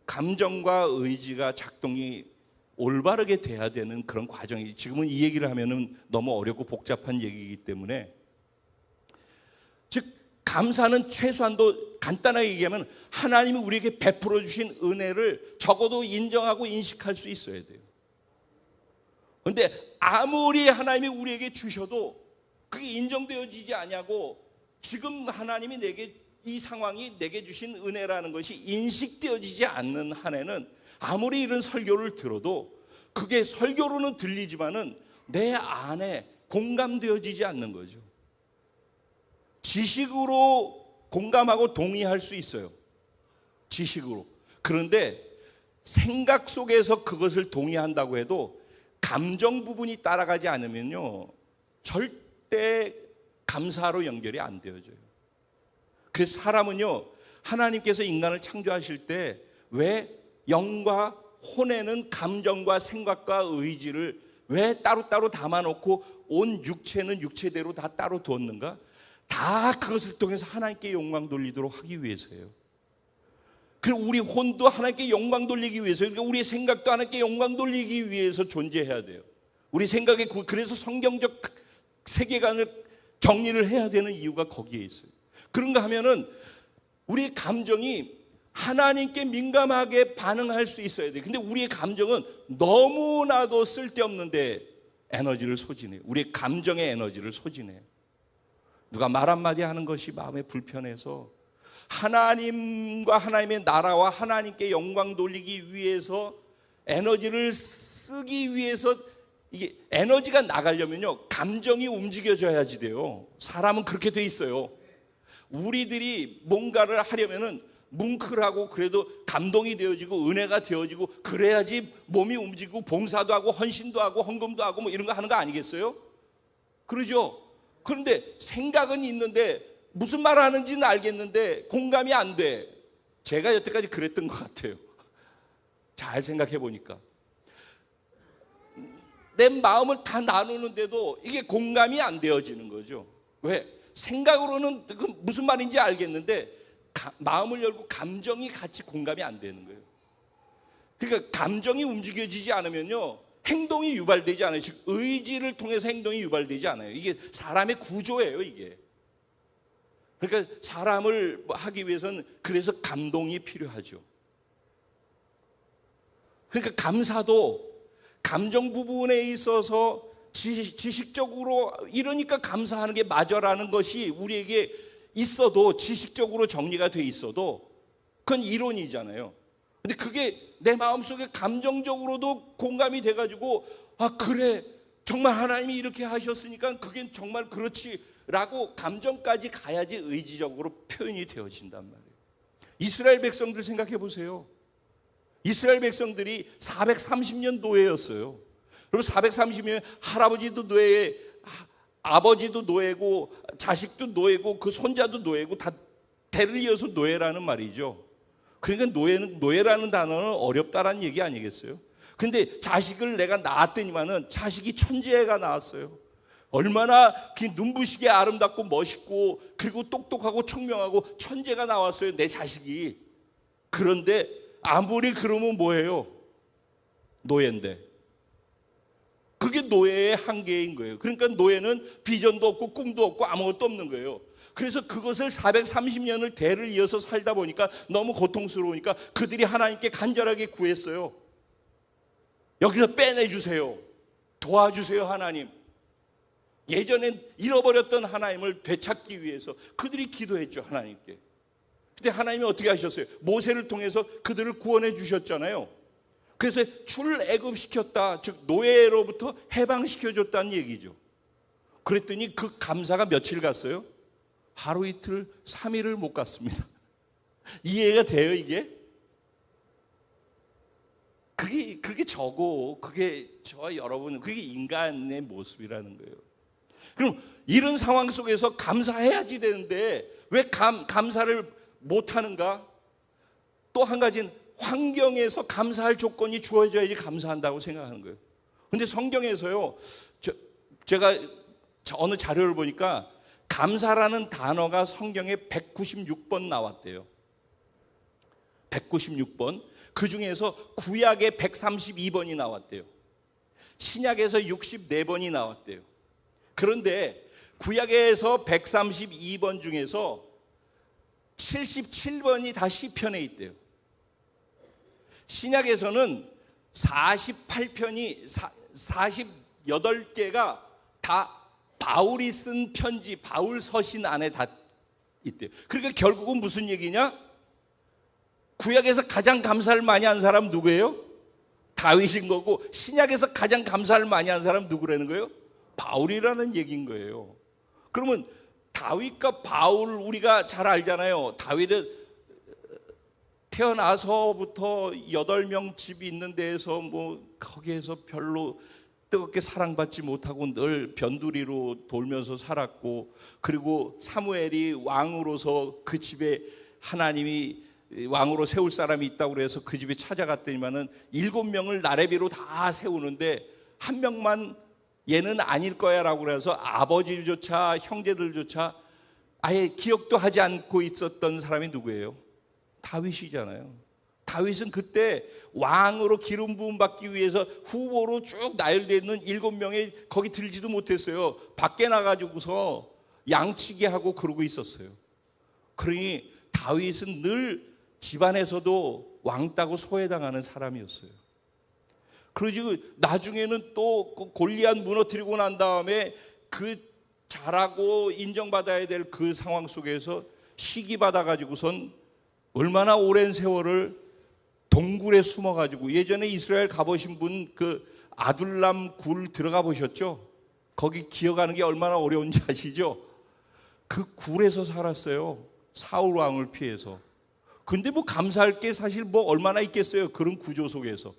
Speaker 1: 감정과 의지가 작동이 올바르게 돼야 되는 그런 과정이, 지금은 이 얘기를 하면은 너무 어렵고 복잡한 얘기이기 때문에, 즉 감사는 최소한도 간단하게 얘기하면 하나님이 우리에게 베풀어 주신 은혜를 적어도 인정하고 인식할 수 있어야 돼요. 그런데 아무리 하나님이 우리에게 주셔도 그게 인정되어지지 않냐고, 지금 하나님이 내게 이 상황이 내게 주신 은혜라는 것이 인식되어지지 않는 한에는 아무리 이런 설교를 들어도 그게 설교로는 들리지만은 내 안에 공감되어지지 않는 거죠. 지식으로 공감하고 동의할 수 있어요. 지식으로. 그런데 생각 속에서 그것을 동의한다고 해도 감정 부분이 따라가지 않으면요, 절대 감사로 연결이 안 되어져요. 그래서 사람은요, 하나님께서 인간을 창조하실 때 왜 영과 혼에는 감정과 생각과 의지를 왜 따로따로 담아놓고 온 육체는 육체대로 다 따로 두었는가? 다 그것을 통해서 하나님께 영광 돌리도록 하기 위해서예요. 그리고 우리 혼도 하나님께 영광 돌리기 위해서, 그러니까 우리의 생각도 하나님께 영광 돌리기 위해서 존재해야 돼요. 우리 생각에, 그래서 성경적 세계관을 정리를 해야 되는 이유가 거기에 있어요. 그런가 하면은 우리의 감정이 하나님께 민감하게 반응할 수 있어야 돼요. 근데 우리의 감정은 너무나도 쓸데없는데 에너지를 소진해요. 우리의 감정의 에너지를 소진해요. 누가 말 한마디 하는 것이 마음에 불편해서 하나님과 하나님의 나라와 하나님께 영광 돌리기 위해서 에너지를 쓰기 위해서, 이게 에너지가 나가려면요, 감정이 움직여져야지 돼요. 사람은 그렇게 돼 있어요. 우리들이 뭔가를 하려면은 뭉클하고 그래도 감동이 되어지고 은혜가 되어지고 그래야지 몸이 움직이고 봉사도 하고 헌신도 하고 헌금도 하고 뭐 이런 거 하는 거 아니겠어요? 그러죠? 그런데 생각은 있는데 무슨 말 하는지는 알겠는데 공감이 안 돼. 제가 여태까지 그랬던 것 같아요. 잘 생각해 보니까 내 마음을 다 나누는데도 이게 공감이 안 되어지는 거죠. 왜? 생각으로는 무슨 말인지 알겠는데 마음을 열고 감정이 같이 공감이 안 되는 거예요. 그러니까 감정이 움직여지지 않으면요, 행동이 유발되지 않아요. 즉 의지를 통해서 행동이 유발되지 않아요. 이게 사람의 구조예요, 이게. 그러니까 사람을 하기 위해서는 그래서 감동이 필요하죠. 그러니까 감사도 감정 부분에 있어서 지식적으로 이러니까 감사하는 게 맞아라는 것이 우리에게 있어도, 지식적으로 정리가 돼 있어도 그건 이론이잖아요. 근데 그게 내 마음속에 감정적으로도 공감이 돼가지고, 아 그래 정말 하나님이 이렇게 하셨으니까 그게 정말 그렇지라고 감정까지 가야지 의지적으로 표현이 되어진단 말이에요. 이스라엘 백성들 생각해 보세요. 이스라엘 백성들이 430년 노예였어요. 그리고 430년 할아버지도 노예, 아버지도 노예고 자식도 노예고 그 손자도 노예고 다 대를 이어서 노예라는 말이죠. 그러니까 노예라는 단어는 어렵다라는 얘기 아니겠어요? 근데 자식을 내가 낳았더니만은 자식이 천재가 나왔어요. 얼마나 눈부시게 아름답고 멋있고 그리고 똑똑하고 청명하고 천재가 나왔어요, 내 자식이. 그런데 아무리 그러면 뭐예요? 노예인데. 그게 노예의 한계인 거예요. 그러니까 노예는 비전도 없고 꿈도 없고 아무것도 없는 거예요. 그래서 그것을 430년을 대를 이어서 살다 보니까 너무 고통스러우니까 그들이 하나님께 간절하게 구했어요. 여기서 빼내주세요. 도와주세요, 하나님. 예전에 잃어버렸던 하나님을 되찾기 위해서 그들이 기도했죠, 하나님께. 근데 하나님이 어떻게 하셨어요? 모세를 통해서 그들을 구원해 주셨잖아요. 그래서 출애굽시켰다, 즉 노예로부터 해방시켜줬다는 얘기죠. 그랬더니 그 감사가 며칠 갔어요? 하루 이틀, 3일을 못 갔습니다. 이해가 돼요, 이게? 그게 저고, 그게 저와 여러분, 그게 인간의 모습이라는 거예요. 그럼 이런 상황 속에서 감사해야지 되는데 왜 감사를 못 하는가? 또 한 가지는 환경에서 감사할 조건이 주어져야지 감사한다고 생각하는 거예요. 근데 성경에서요, 제가 어느 자료를 보니까 감사라는 단어가 성경에 196번 나왔대요. 196번. 그 중에서 구약에 132번이 나왔대요. 신약에서 64번이 나왔대요. 그런데 구약에서 132번 중에서 77번이 다 시편에 있대요. 신약에서는 48편이 48개가 다 바울이 쓴 편지, 바울 서신 안에 다 있대요. 그러니까 결국은 무슨 얘기냐? 구약에서 가장 감사를 많이 한 사람 누구예요? 다윗인 거고, 신약에서 가장 감사를 많이 한 사람 누구라는 거예요? 바울이라는 얘기인 거예요. 그러면 다윗과 바울 우리가 잘 알잖아요. 다윗은 태어나서부터 8명 집이 있는 데에서 거기에서 별로 뜨겁게 사랑받지 못하고 늘 변두리로 돌면서 살았고, 그리고 사무엘이 왕으로서 그 집에 하나님이 왕으로 세울 사람이 있다고 그래서 그 집에 찾아갔더니만은 7명을 나레비로 다 세우는데 한 명만 얘는 아닐 거야 라고 그래서 아버지조차 형제들조차 아예 기억도 하지 않고 있었던 사람이 누구예요? 다윗이잖아요. 다윗은 그때 왕으로 기름 부음 받기 위해서 후보로 쭉 나열되어 있는 7명이 거기 들지도 못했어요. 밖에 나가지고서 양치기 하고 그러고 있었어요. 그러니 다윗은 늘 집안에서도 왕따고 소외당하는 사람이었어요. 그리고 나중에는 또 골리앗 무너뜨리고 난 다음에 그 잘하고 인정받아야 될 그 상황 속에서 시기받아가지고선 얼마나 오랜 세월을 동굴에 숨어가지고, 예전에 이스라엘 가보신 분 그 아둘람 굴 들어가 보셨죠? 거기 기어가는 게 얼마나 어려운지 아시죠? 그 굴에서 살았어요. 사울 왕을 피해서. 근데 감사할 게 사실 얼마나 있겠어요? 그런 구조 속에서.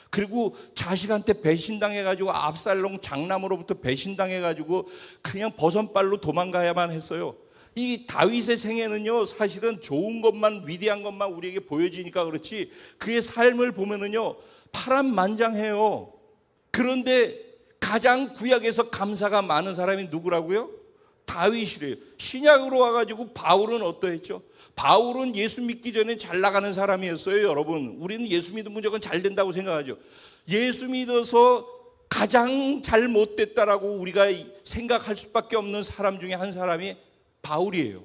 Speaker 1: 그리고 자식한테 배신당해가지고 압살롬 장남으로부터 배신당해가지고 그냥 버선발로 도망가야만 했어요. 이 다윗의 생애는요, 사실은 좋은 것만, 위대한 것만 우리에게 보여지니까 그렇지 그의 삶을 보면은요 파란만장해요. 그런데 가장 구약에서 감사가 많은 사람이 누구라고요? 다윗이래요. 신약으로 와가지고 바울은 어떠했죠? 바울은 예수 믿기 전에 잘 나가는 사람이었어요. 여러분, 우리는 예수 믿으면 무조건 잘 된다고 생각하죠. 예수 믿어서 가장 잘못됐다라고 우리가 생각할 수밖에 없는 사람 중에 한 사람이 바울이에요.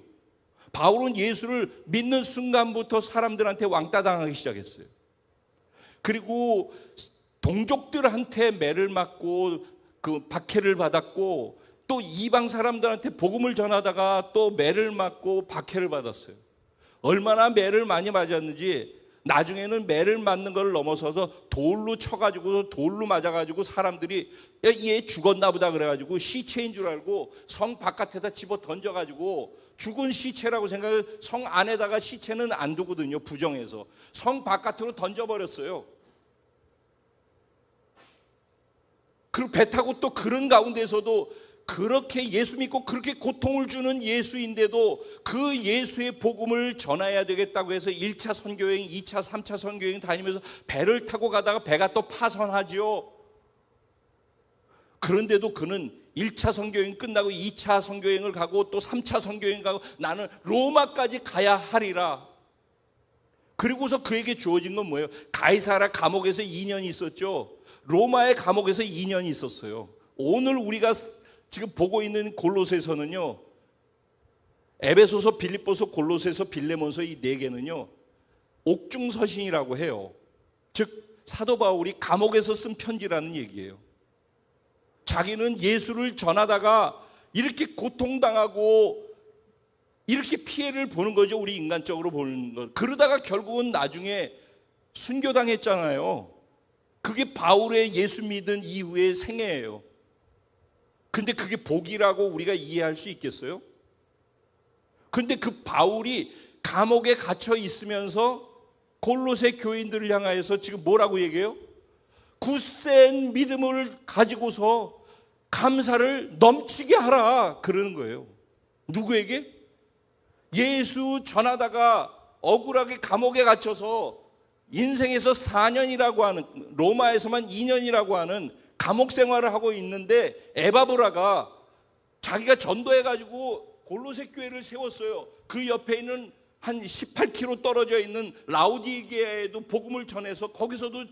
Speaker 1: 바울은 예수를 믿는 순간부터 사람들한테 왕따 당하기 시작했어요. 그리고 동족들한테 매를 맞고 그 박해를 받았고, 또 이방 사람들한테 복음을 전하다가 또 매를 맞고 박해를 받았어요. 얼마나 매를 많이 맞았는지 나중에는 매를 맞는 걸 넘어서서 돌로 쳐가지고 돌로 맞아가지고 사람들이 얘 죽었나 보다 그래가지고 시체인 줄 알고 성 바깥에다 집어 던져가지고 죽은 시체라고 생각해. 성 안에다가 시체는 안 두거든요. 부정해서 성 바깥으로 던져버렸어요. 그리고 배 타고 또 그런 가운데서도 그렇게 예수 믿고 그렇게 고통을 주는 예수인데도 그 예수의 복음을 전해야 되겠다고 해서 1차 선교여행, 2차, 3차 선교여행 다니면서 배를 타고 가다가 배가 또 파선하죠. 그런데도 그는 1차 선교여행 끝나고 2차 선교여행을 가고 또 3차 선교여행 가고 나는 로마까지 가야 하리라. 그리고서 그에게 주어진 건 뭐예요? 가이사랴 감옥에서 2년이 있었죠. 로마의 감옥에서 2년이 있었어요. 오늘 우리가 지금 보고 있는 골로새서는요, 에베소서, 빌립보서, 골로새서, 빌레몬서 이 네 개는요 옥중서신이라고 해요. 즉 사도 바울이 감옥에서 쓴 편지라는 얘기예요. 자기는 예수를 전하다가 이렇게 고통당하고 이렇게 피해를 보는 거죠. 우리 인간적으로 보는 것. 그러다가 결국은 나중에 순교당했잖아요. 그게 바울의 예수 믿은 이후의 생애예요. 근데 그게 복이라고 우리가 이해할 수 있겠어요? 근데 그 바울이 감옥에 갇혀 있으면서 골로새 교인들을 향하여서 지금 뭐라고 얘기해요? 굳센 믿음을 가지고서 감사를 넘치게 하라 그러는 거예요. 누구에게? 예수 전하다가 억울하게 감옥에 갇혀서 인생에서 4년이라고 하는, 로마에서만 2년이라고 하는 감옥 생활을 하고 있는데 에바브라가 자기가 전도해가지고 골로새 교회를 세웠어요. 그 옆에 있는 한 18km 떨어져 있는 라우디게아에도 복음을 전해서 거기서도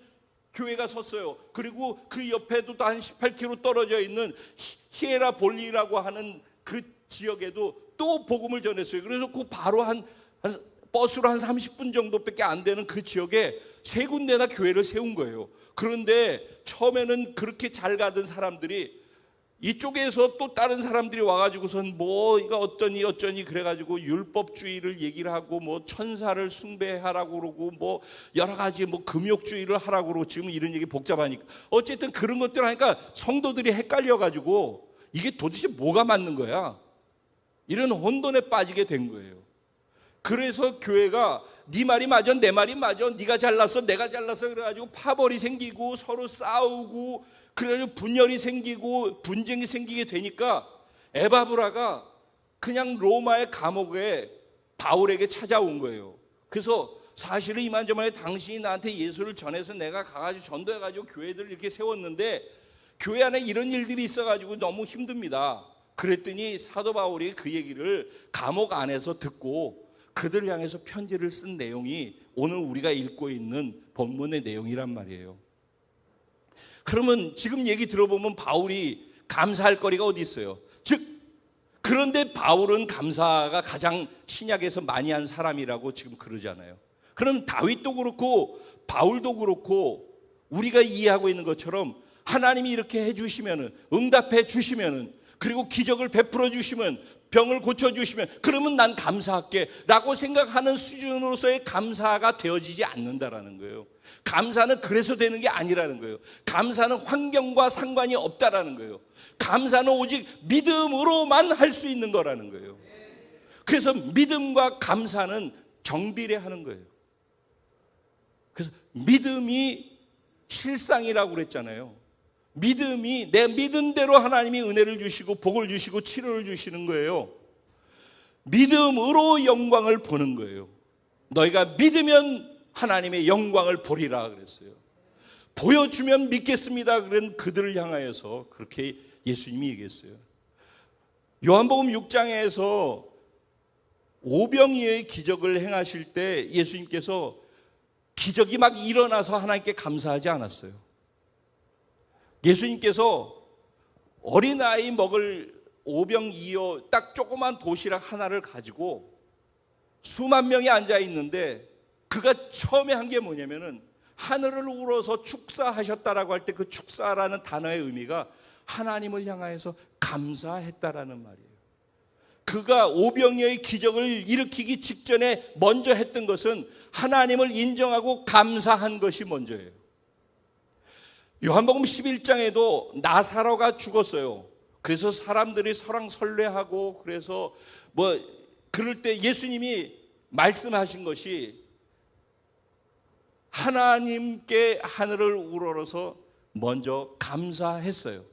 Speaker 1: 교회가 섰어요. 그리고 그 옆에도 또 한 18km 떨어져 있는 히에라볼리라고 하는 그 지역에도 또 복음을 전했어요. 그래서 그 바로 한 버스로 한 30분 정도밖에 안 되는 그 지역에 3군데나 교회를 세운 거예요. 그런데 처음에는 그렇게 잘 가던 사람들이 이쪽에서 또 다른 사람들이 와가지고선 뭐 이거 어쩌니 그래가지고 율법주의를 얘기를 하고 뭐 천사를 숭배하라고 그러고 뭐 여러 가지 뭐 금욕주의를 하라고 그러고 지금 이런 얘기 복잡하니까 어쨌든 그런 것들 하니까 성도들이 헷갈려가지고 이게 도대체 뭐가 맞는 거야? 이런 혼돈에 빠지게 된 거예요. 그래서 교회가 네 말이 맞아 내 말이 맞아 네가 잘났어 내가 잘났어 그래가지고 파벌이 생기고 서로 싸우고 그래가지고 분열이 생기고 분쟁이 생기게 되니까 에바브라가 그냥 로마의 감옥에 바울에게 찾아온 거예요. 그래서 사실은 이만저만에 당신이 나한테 예수를 전해서 내가 가가지고 전도해가지고 교회들을 이렇게 세웠는데 교회 안에 이런 일들이 있어가지고 너무 힘듭니다. 그랬더니 사도 바울이 그 얘기를 감옥 안에서 듣고 그들을 향해서 편지를 쓴 내용이 오늘 우리가 읽고 있는 본문의 내용이란 말이에요. 그러면 지금 얘기 들어보면 바울이 감사할 거리가 어디 있어요? 즉 그런데 바울은 감사가 가장 신약에서 많이 한 사람이라고 지금 그러잖아요. 그럼 다윗도 그렇고 바울도 그렇고 우리가 이해하고 있는 것처럼 하나님이 이렇게 해주시면은 응답해 주시면은 그리고 기적을 베풀어 주시면 병을 고쳐주시면 그러면 난 감사할게 라고 생각하는 수준으로서의 감사가 되어지지 않는다라는 거예요. 감사는 그래서 되는 게 아니라는 거예요. 감사는 환경과 상관이 없다라는 거예요. 감사는 오직 믿음으로만 할 수 있는 거라는 거예요. 그래서 믿음과 감사는 정비례하는 거예요. 그래서 믿음이 실상이라고 그랬잖아요. 믿음이 내 믿은 대로 하나님이 은혜를 주시고 복을 주시고 치료를 주시는 거예요. 믿음으로 영광을 보는 거예요. 너희가 믿으면 하나님의 영광을 보리라 그랬어요. 보여주면 믿겠습니다. 그런 그들을 향하여서 그렇게 예수님이 얘기했어요. 요한복음 6장에서 오병이어의 기적을 행하실 때 예수님께서 기적이 막 일어나서 하나님께 감사하지 않았어요. 예수님께서 어린아이 먹을 오병이어 딱 조그만 도시락 하나를 가지고 수만 명이 앉아 있는데 그가 처음에 한 게 뭐냐면은 하늘을 우러서 축사하셨다라고 할 때 그 축사라는 단어의 의미가 하나님을 향하여서 감사했다라는 말이에요. 그가 오병이어의 기적을 일으키기 직전에 먼저 했던 것은 하나님을 인정하고 감사한 것이 먼저예요. 요한복음 11장에도 나사로가 죽었어요. 그래서 사람들이 설왕설래하고 그래서 뭐 그럴 때 예수님이 말씀하신 것이 하나님께 하늘을 우러러서 먼저 감사했어요.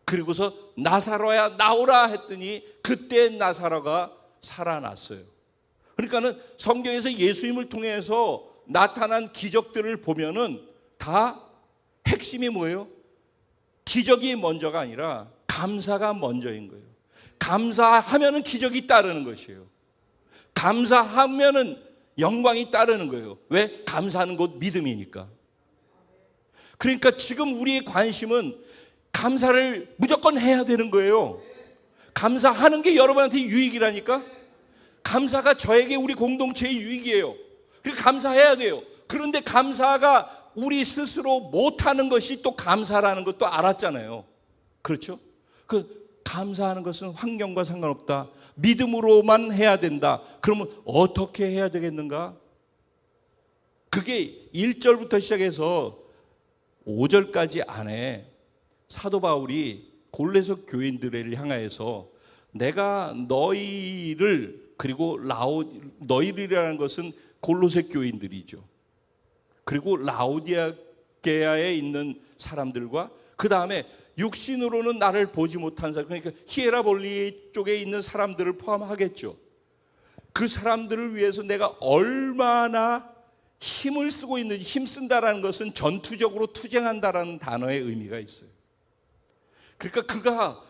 Speaker 1: 그리고서 나사로야 나오라 했더니 그때 나사로가 살아났어요. 그러니까는 성경에서 예수님을 통해서 나타난 기적들을 보면은 다 핵심이 뭐예요? 기적이 먼저가 아니라 감사가 먼저인 거예요. 감사하면은 기적이 따르는 것이에요. 감사하면은 영광이 따르는 거예요. 왜? 감사하는 곧 믿음이니까. 그러니까 지금 우리의 관심은 감사를 무조건 해야 되는 거예요. 감사하는 게 여러분한테 유익이라니까. 감사가 저에게 우리 공동체의 유익이에요. 그러니까 감사해야 돼요. 그런데 감사가 우리 스스로 못하는 것이 또 감사라는 것도 알았잖아요. 그렇죠? 그 감사하는 것은 환경과 상관없다. 믿음으로만 해야 된다. 그러면 어떻게 해야 되겠는가? 그게 1절부터 시작해서 5절까지 안에 사도 바울이 골로새 교인들을 향하여서 내가 너희를, 그리고 너희들이라는 것은 골로새 교인들이죠. 그리고 라오디게아에 있는 사람들과 그 다음에 육신으로는 나를 보지 못한 사람, 그러니까 히에라볼리 쪽에 있는 사람들을 포함하겠죠. 그 사람들을 위해서 내가 얼마나 힘을 쓰고 있는지, 힘쓴다라는 것은 전투적으로 투쟁한다라는 단어의 의미가 있어요. 그러니까 그가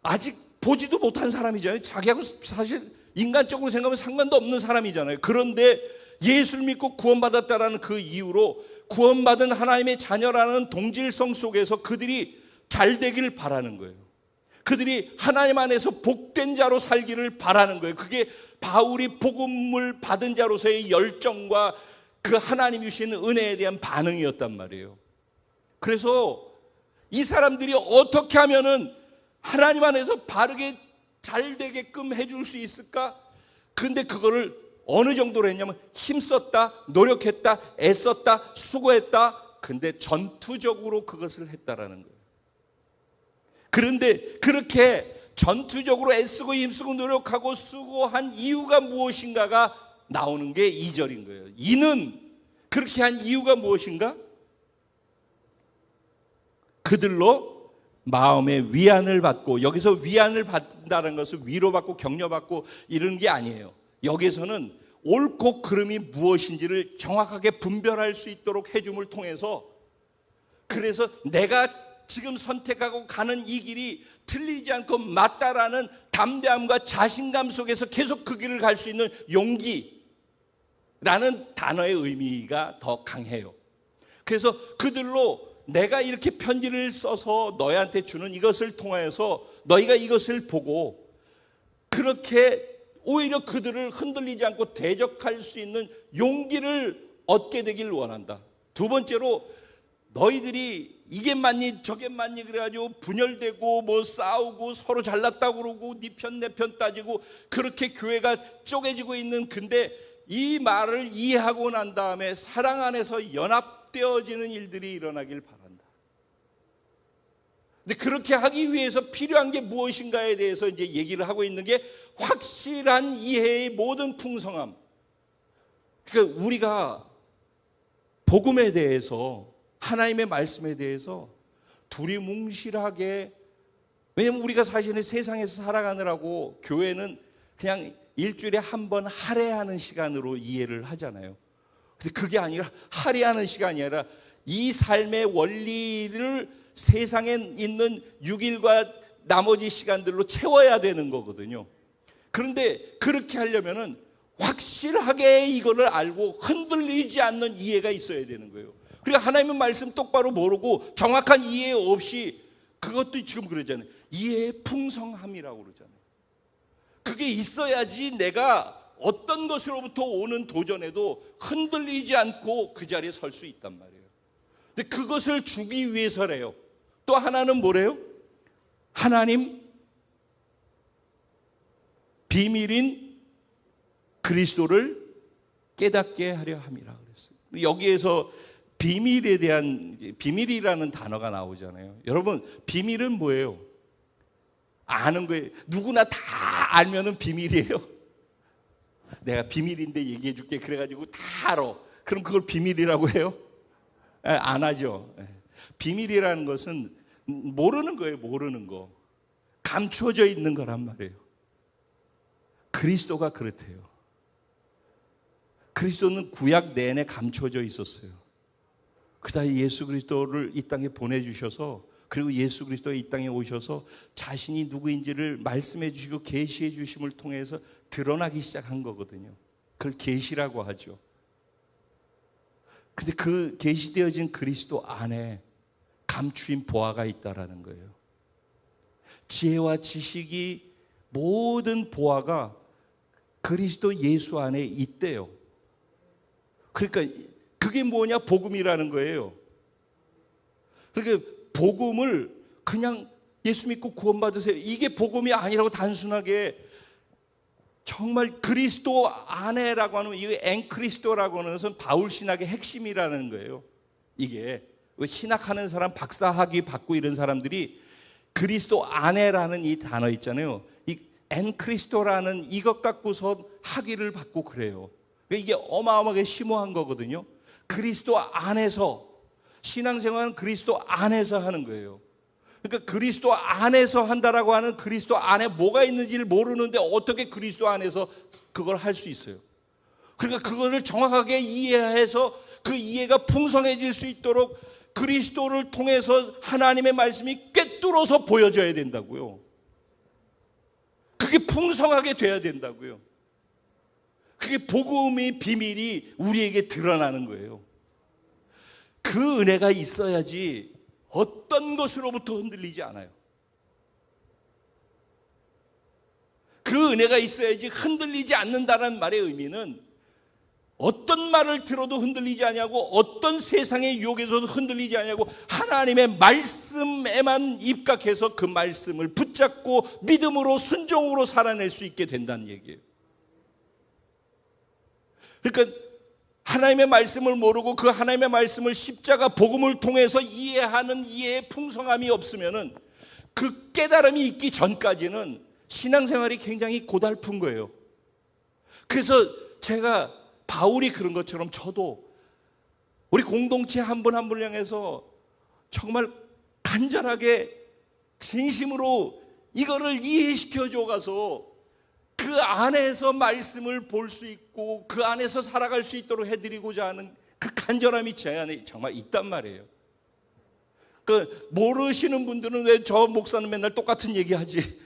Speaker 1: 아직 보지도 못한 사람이잖아요. 자기하고 사실 인간적으로 생각하면 상관도 없는 사람이잖아요. 그런데 예수를 믿고 구원받았다라는 그 이유로 구원받은 하나님의 자녀라는 동질성 속에서 그들이 잘 되기를 바라는 거예요. 그들이 하나님 안에서 복된 자로 살기를 바라는 거예요. 그게 바울이 복음을 받은 자로서의 열정과 그 하나님이 주시는 은혜에 대한 반응이었단 말이에요. 그래서 이 사람들이 어떻게 하면은 하나님 안에서 바르게 잘 되게끔 해줄 수 있을까? 근데 그거를 어느 정도로 했냐면 힘썼다, 노력했다, 애썼다, 수고했다. 근데 전투적으로 그것을 했다라는 거예요. 그런데 그렇게 전투적으로 애쓰고 힘쓰고 노력하고 수고한 이유가 무엇인가가 나오는 게 2절인 거예요. 이는 그렇게 한 이유가 무엇인가? 그들로 마음의 위안을 받고, 여기서 위안을 받는다는 것은 위로받고 격려받고 이런 게 아니에요. 여기서는 옳고 그름이 무엇인지를 정확하게 분별할 수 있도록 해줌을 통해서, 그래서 내가 지금 선택하고 가는 이 길이 틀리지 않고 맞다라는 담대함과 자신감 속에서 계속 그 길을 갈 수 있는 용기라는 단어의 의미가 더 강해요. 그래서 그들로 내가 이렇게 편지를 써서 너희한테 주는 이것을 통하여서 너희가 이것을 보고 그렇게 오히려 그들을 흔들리지 않고 대적할 수 있는 용기를 얻게 되길 원한다. 두 번째로, 너희들이 이게 맞니 저게 맞니 그래가지고 분열되고 뭐 싸우고 서로 잘났다고 그러고 네 편 내 편 따지고 그렇게 교회가 쪼개지고 있는, 근데 이 말을 이해하고 난 다음에 사랑 안에서 연합되어지는 일들이 일어나길 바란다. 근데 그렇게 하기 위해서 필요한 게 무엇인가에 대해서 이제 얘기를 하고 있는 게 확실한 이해의 모든 풍성함. 그러니까 우리가 복음에 대해서, 하나님의 말씀에 대해서 두리뭉실하게, 왜냐면 우리가 사실은 세상에서 살아가느라고 교회는 그냥 일주일에 한 번 할애하는 시간으로 이해를 하잖아요. 근데 그게 아니라 할애하는 시간이 아니라 이 삶의 원리를 세상에 있는 6일과 나머지 시간들로 채워야 되는 거거든요. 그런데 그렇게 하려면은 확실하게 이거를 알고 흔들리지 않는 이해가 있어야 되는 거예요. 그리고 하나님의 말씀 똑바로 모르고 정확한 이해 없이, 그것도 지금 그러잖아요. 이해의 풍성함이라고 그러잖아요. 그게 있어야지 내가 어떤 것으로부터 오는 도전에도 흔들리지 않고 그 자리에 설 수 있단 말이에요. 근데 그것을 주기 위해서래요. 또 하나는 뭐래요? 하나님 비밀인 그리스도를 깨닫게 하려 함이라 그랬어요. 여기에서 비밀에 대한, 비밀이라는 단어가 나오잖아요. 여러분, 비밀은 뭐예요? 아는 거예요. 누구나 다 알면은 비밀이에요. 내가 비밀인데 얘기해 줄게 그래가지고 다 알아. 그럼 그걸 비밀이라고 해요? 안 하죠. 비밀이라는 것은 모르는 거예요. 모르는 거. 감춰져 있는 거란 말이에요. 그리스도가 그렇대요. 그리스도는 구약 내내 감춰져 있었어요. 그다음에 예수 그리스도를 이 땅에 보내주셔서, 그리고 예수 그리스도가 이 땅에 오셔서 자신이 누구인지를 말씀해 주시고 계시해 주심을 통해서 드러나기 시작한 거거든요. 그걸 계시라고 하죠. 근데 그 계시되어진 그리스도 안에 감추인 보화가 있다라는 거예요. 지혜와 지식이, 모든 보화가 그리스도 예수 안에 있대요. 그러니까 그게 뭐냐? 복음이라는 거예요. 그러니까 복음을 그냥 예수 믿고 구원받으세요, 이게 복음이 아니라고 단순하게, 정말 그리스도 안에라고 하는, 이 앵크리스도라고 하는 것은 바울 신학의 핵심이라는 거예요. 이게 왜 신학하는 사람, 박사학위 받고 이런 사람들이 그리스도 안에라는 이 단어 있잖아요. 이 엔크리스토라는 이것 갖고서 학위를 받고 그래요. 이게 어마어마하게 심오한 거거든요. 그리스도 안에서, 신앙생활은 그리스도 안에서 하는 거예요. 그러니까 그리스도 안에서 한다라고 하는, 그리스도 안에 뭐가 있는지를 모르는데 어떻게 그리스도 안에서 그걸 할 수 있어요? 그러니까 그거를 정확하게 이해해서 그 이해가 풍성해질 수 있도록 그리스도를 통해서 하나님의 말씀이 꿰뚫어서 보여져야 된다고요. 그게 풍성하게 돼야 된다고요. 그게 복음의 비밀이 우리에게 드러나는 거예요. 그 은혜가 있어야지 어떤 것으로부터 흔들리지 않아요. 그 은혜가 있어야지 흔들리지 않는다는 말의 의미는 어떤 말을 들어도 흔들리지 아니하고 어떤 세상의 유혹에서도 흔들리지 아니하고 하나님의 말씀에만 입각해서 그 말씀을 붙잡고 믿음으로 순종으로 살아낼 수 있게 된다는 얘기예요. 그러니까 하나님의 말씀을 모르고 그 하나님의 말씀을 십자가 복음을 통해서 이해하는 이해의 풍성함이 없으면은, 그 깨달음이 있기 전까지는 신앙생활이 굉장히 고달픈 거예요. 그래서 제가 바울이 그런 것처럼 저도 우리 공동체 한 분 한 분을 향해서 정말 간절하게 진심으로 이거를 이해시켜 줘 가서 그 안에서 말씀을 볼 수 있고 그 안에서 살아갈 수 있도록 해드리고자 하는 그 간절함이 제 안에 정말 있단 말이에요. 그 모르시는 분들은 왜 저 목사는 맨날 똑같은 얘기하지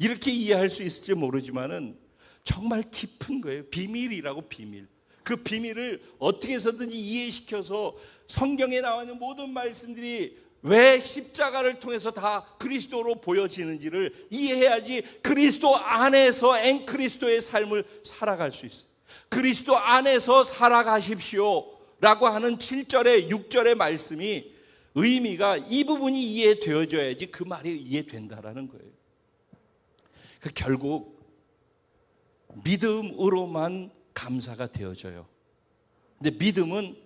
Speaker 1: 이렇게 이해할 수 있을지 모르지만은 정말 깊은 거예요. 비밀이라고, 비밀. 그 비밀을 어떻게 해서든지 이해시켜서 성경에 나와 있는 모든 말씀들이 왜 십자가를 통해서 다 그리스도로 보여지는지를 이해해야지 그리스도 안에서 엔크리스도의 삶을 살아갈 수 있어요. 그리스도 안에서 살아가십시오 라고 하는 7절에 6절의 말씀이 의미가, 이 부분이 이해되어져야지 그 말이 이해된다라는 거예요. 결국 믿음으로만 감사가 되어져요. 근데 믿음은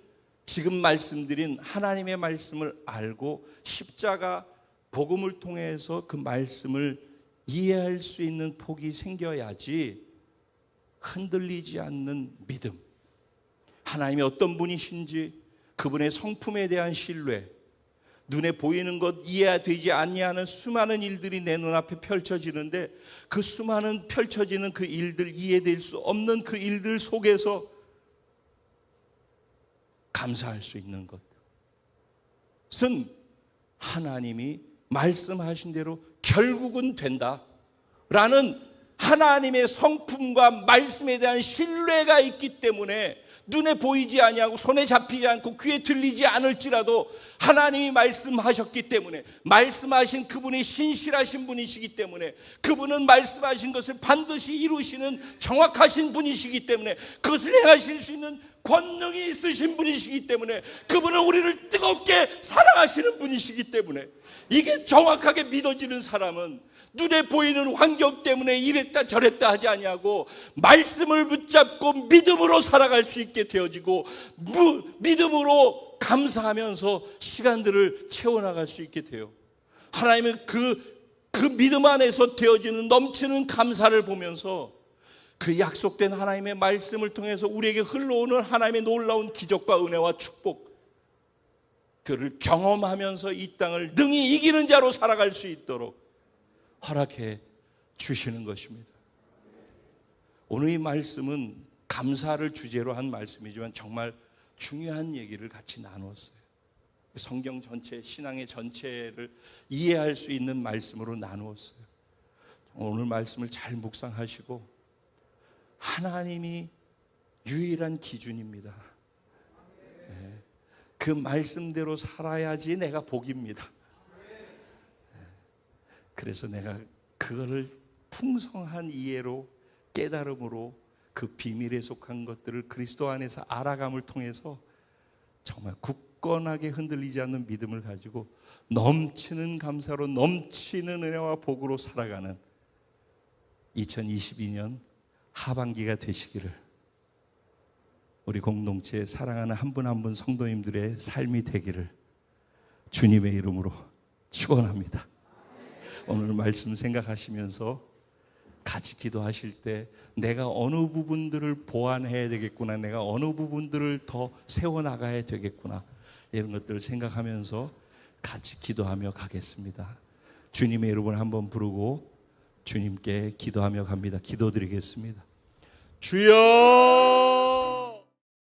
Speaker 1: 지금 말씀드린 하나님의 말씀을 알고 십자가 복음을 통해서 그 말씀을 이해할 수 있는 폭이 생겨야지 흔들리지 않는 믿음, 하나님이 어떤 분이신지 그분의 성품에 대한 신뢰, 눈에 보이는 것, 이해되지 아니하는 수많은 일들이 내 눈앞에 펼쳐지는데 그 수많은 펼쳐지는 그 일들, 이해될 수 없는 그 일들 속에서 감사할 수 있는 것은 하나님이 말씀하신 대로 결국은 된다라는 하나님의 성품과 말씀에 대한 신뢰가 있기 때문에 눈에 보이지 아니하고 손에 잡히지 않고 귀에 들리지 않을지라도 하나님이 말씀하셨기 때문에, 말씀하신 그분이 신실하신 분이시기 때문에, 그분은 말씀하신 것을 반드시 이루시는 정확하신 분이시기 때문에, 그것을 행하실 수 있는 권능이 있으신 분이시기 때문에, 그분은 우리를 뜨겁게 사랑하시는 분이시기 때문에, 이게 정확하게 믿어지는 사람은 눈에 보이는 환경 때문에 이랬다 저랬다 하지 아니하고 말씀을 붙잡고 믿음으로 살아갈 수 있게 되어지고 믿음으로 감사하면서 시간들을 채워나갈 수 있게 돼요. 하나님은 그 믿음 안에서 되어지는 넘치는 감사를 보면서 그 약속된 하나님의 말씀을 통해서 우리에게 흘러오는 하나님의 놀라운 기적과 은혜와 축복들을 경험하면서 이 땅을 능히 이기는 자로 살아갈 수 있도록 허락해 주시는 것입니다. 오늘 이 말씀은 감사를 주제로 한 말씀이지만 정말 중요한 얘기를 같이 나누었어요. 성경 전체, 신앙의 전체를 이해할 수 있는 말씀으로 나누었어요. 오늘 말씀을 잘 묵상하시고 하나님이 유일한 기준입니다. 그 말씀대로 살아야지 내가 복입니다. 그래서 내가 그거를 풍성한 이해로, 깨달음으로 그 비밀에 속한 것들을 그리스도 안에서 알아감을 통해서 정말 굳건하게 흔들리지 않는 믿음을 가지고 넘치는 감사로, 넘치는 은혜와 복으로 살아가는 2022년 하반기가 되시기를 우리 공동체에 사랑하는 한 분 한 분 성도님들의 삶이 되기를 주님의 이름으로 축원합니다. 오늘 말씀 생각하시면서 같이 기도하실 때 내가 어느 부분들을 보완해야 되겠구나, 내가 어느 부분들을 더 세워나가야 되겠구나, 이런 것들을 생각하면서 같이 기도하며 가겠습니다. 주님의 이름을 한번 부르고 주님께 기도하며 갑니다. 기도드리겠습니다. 주여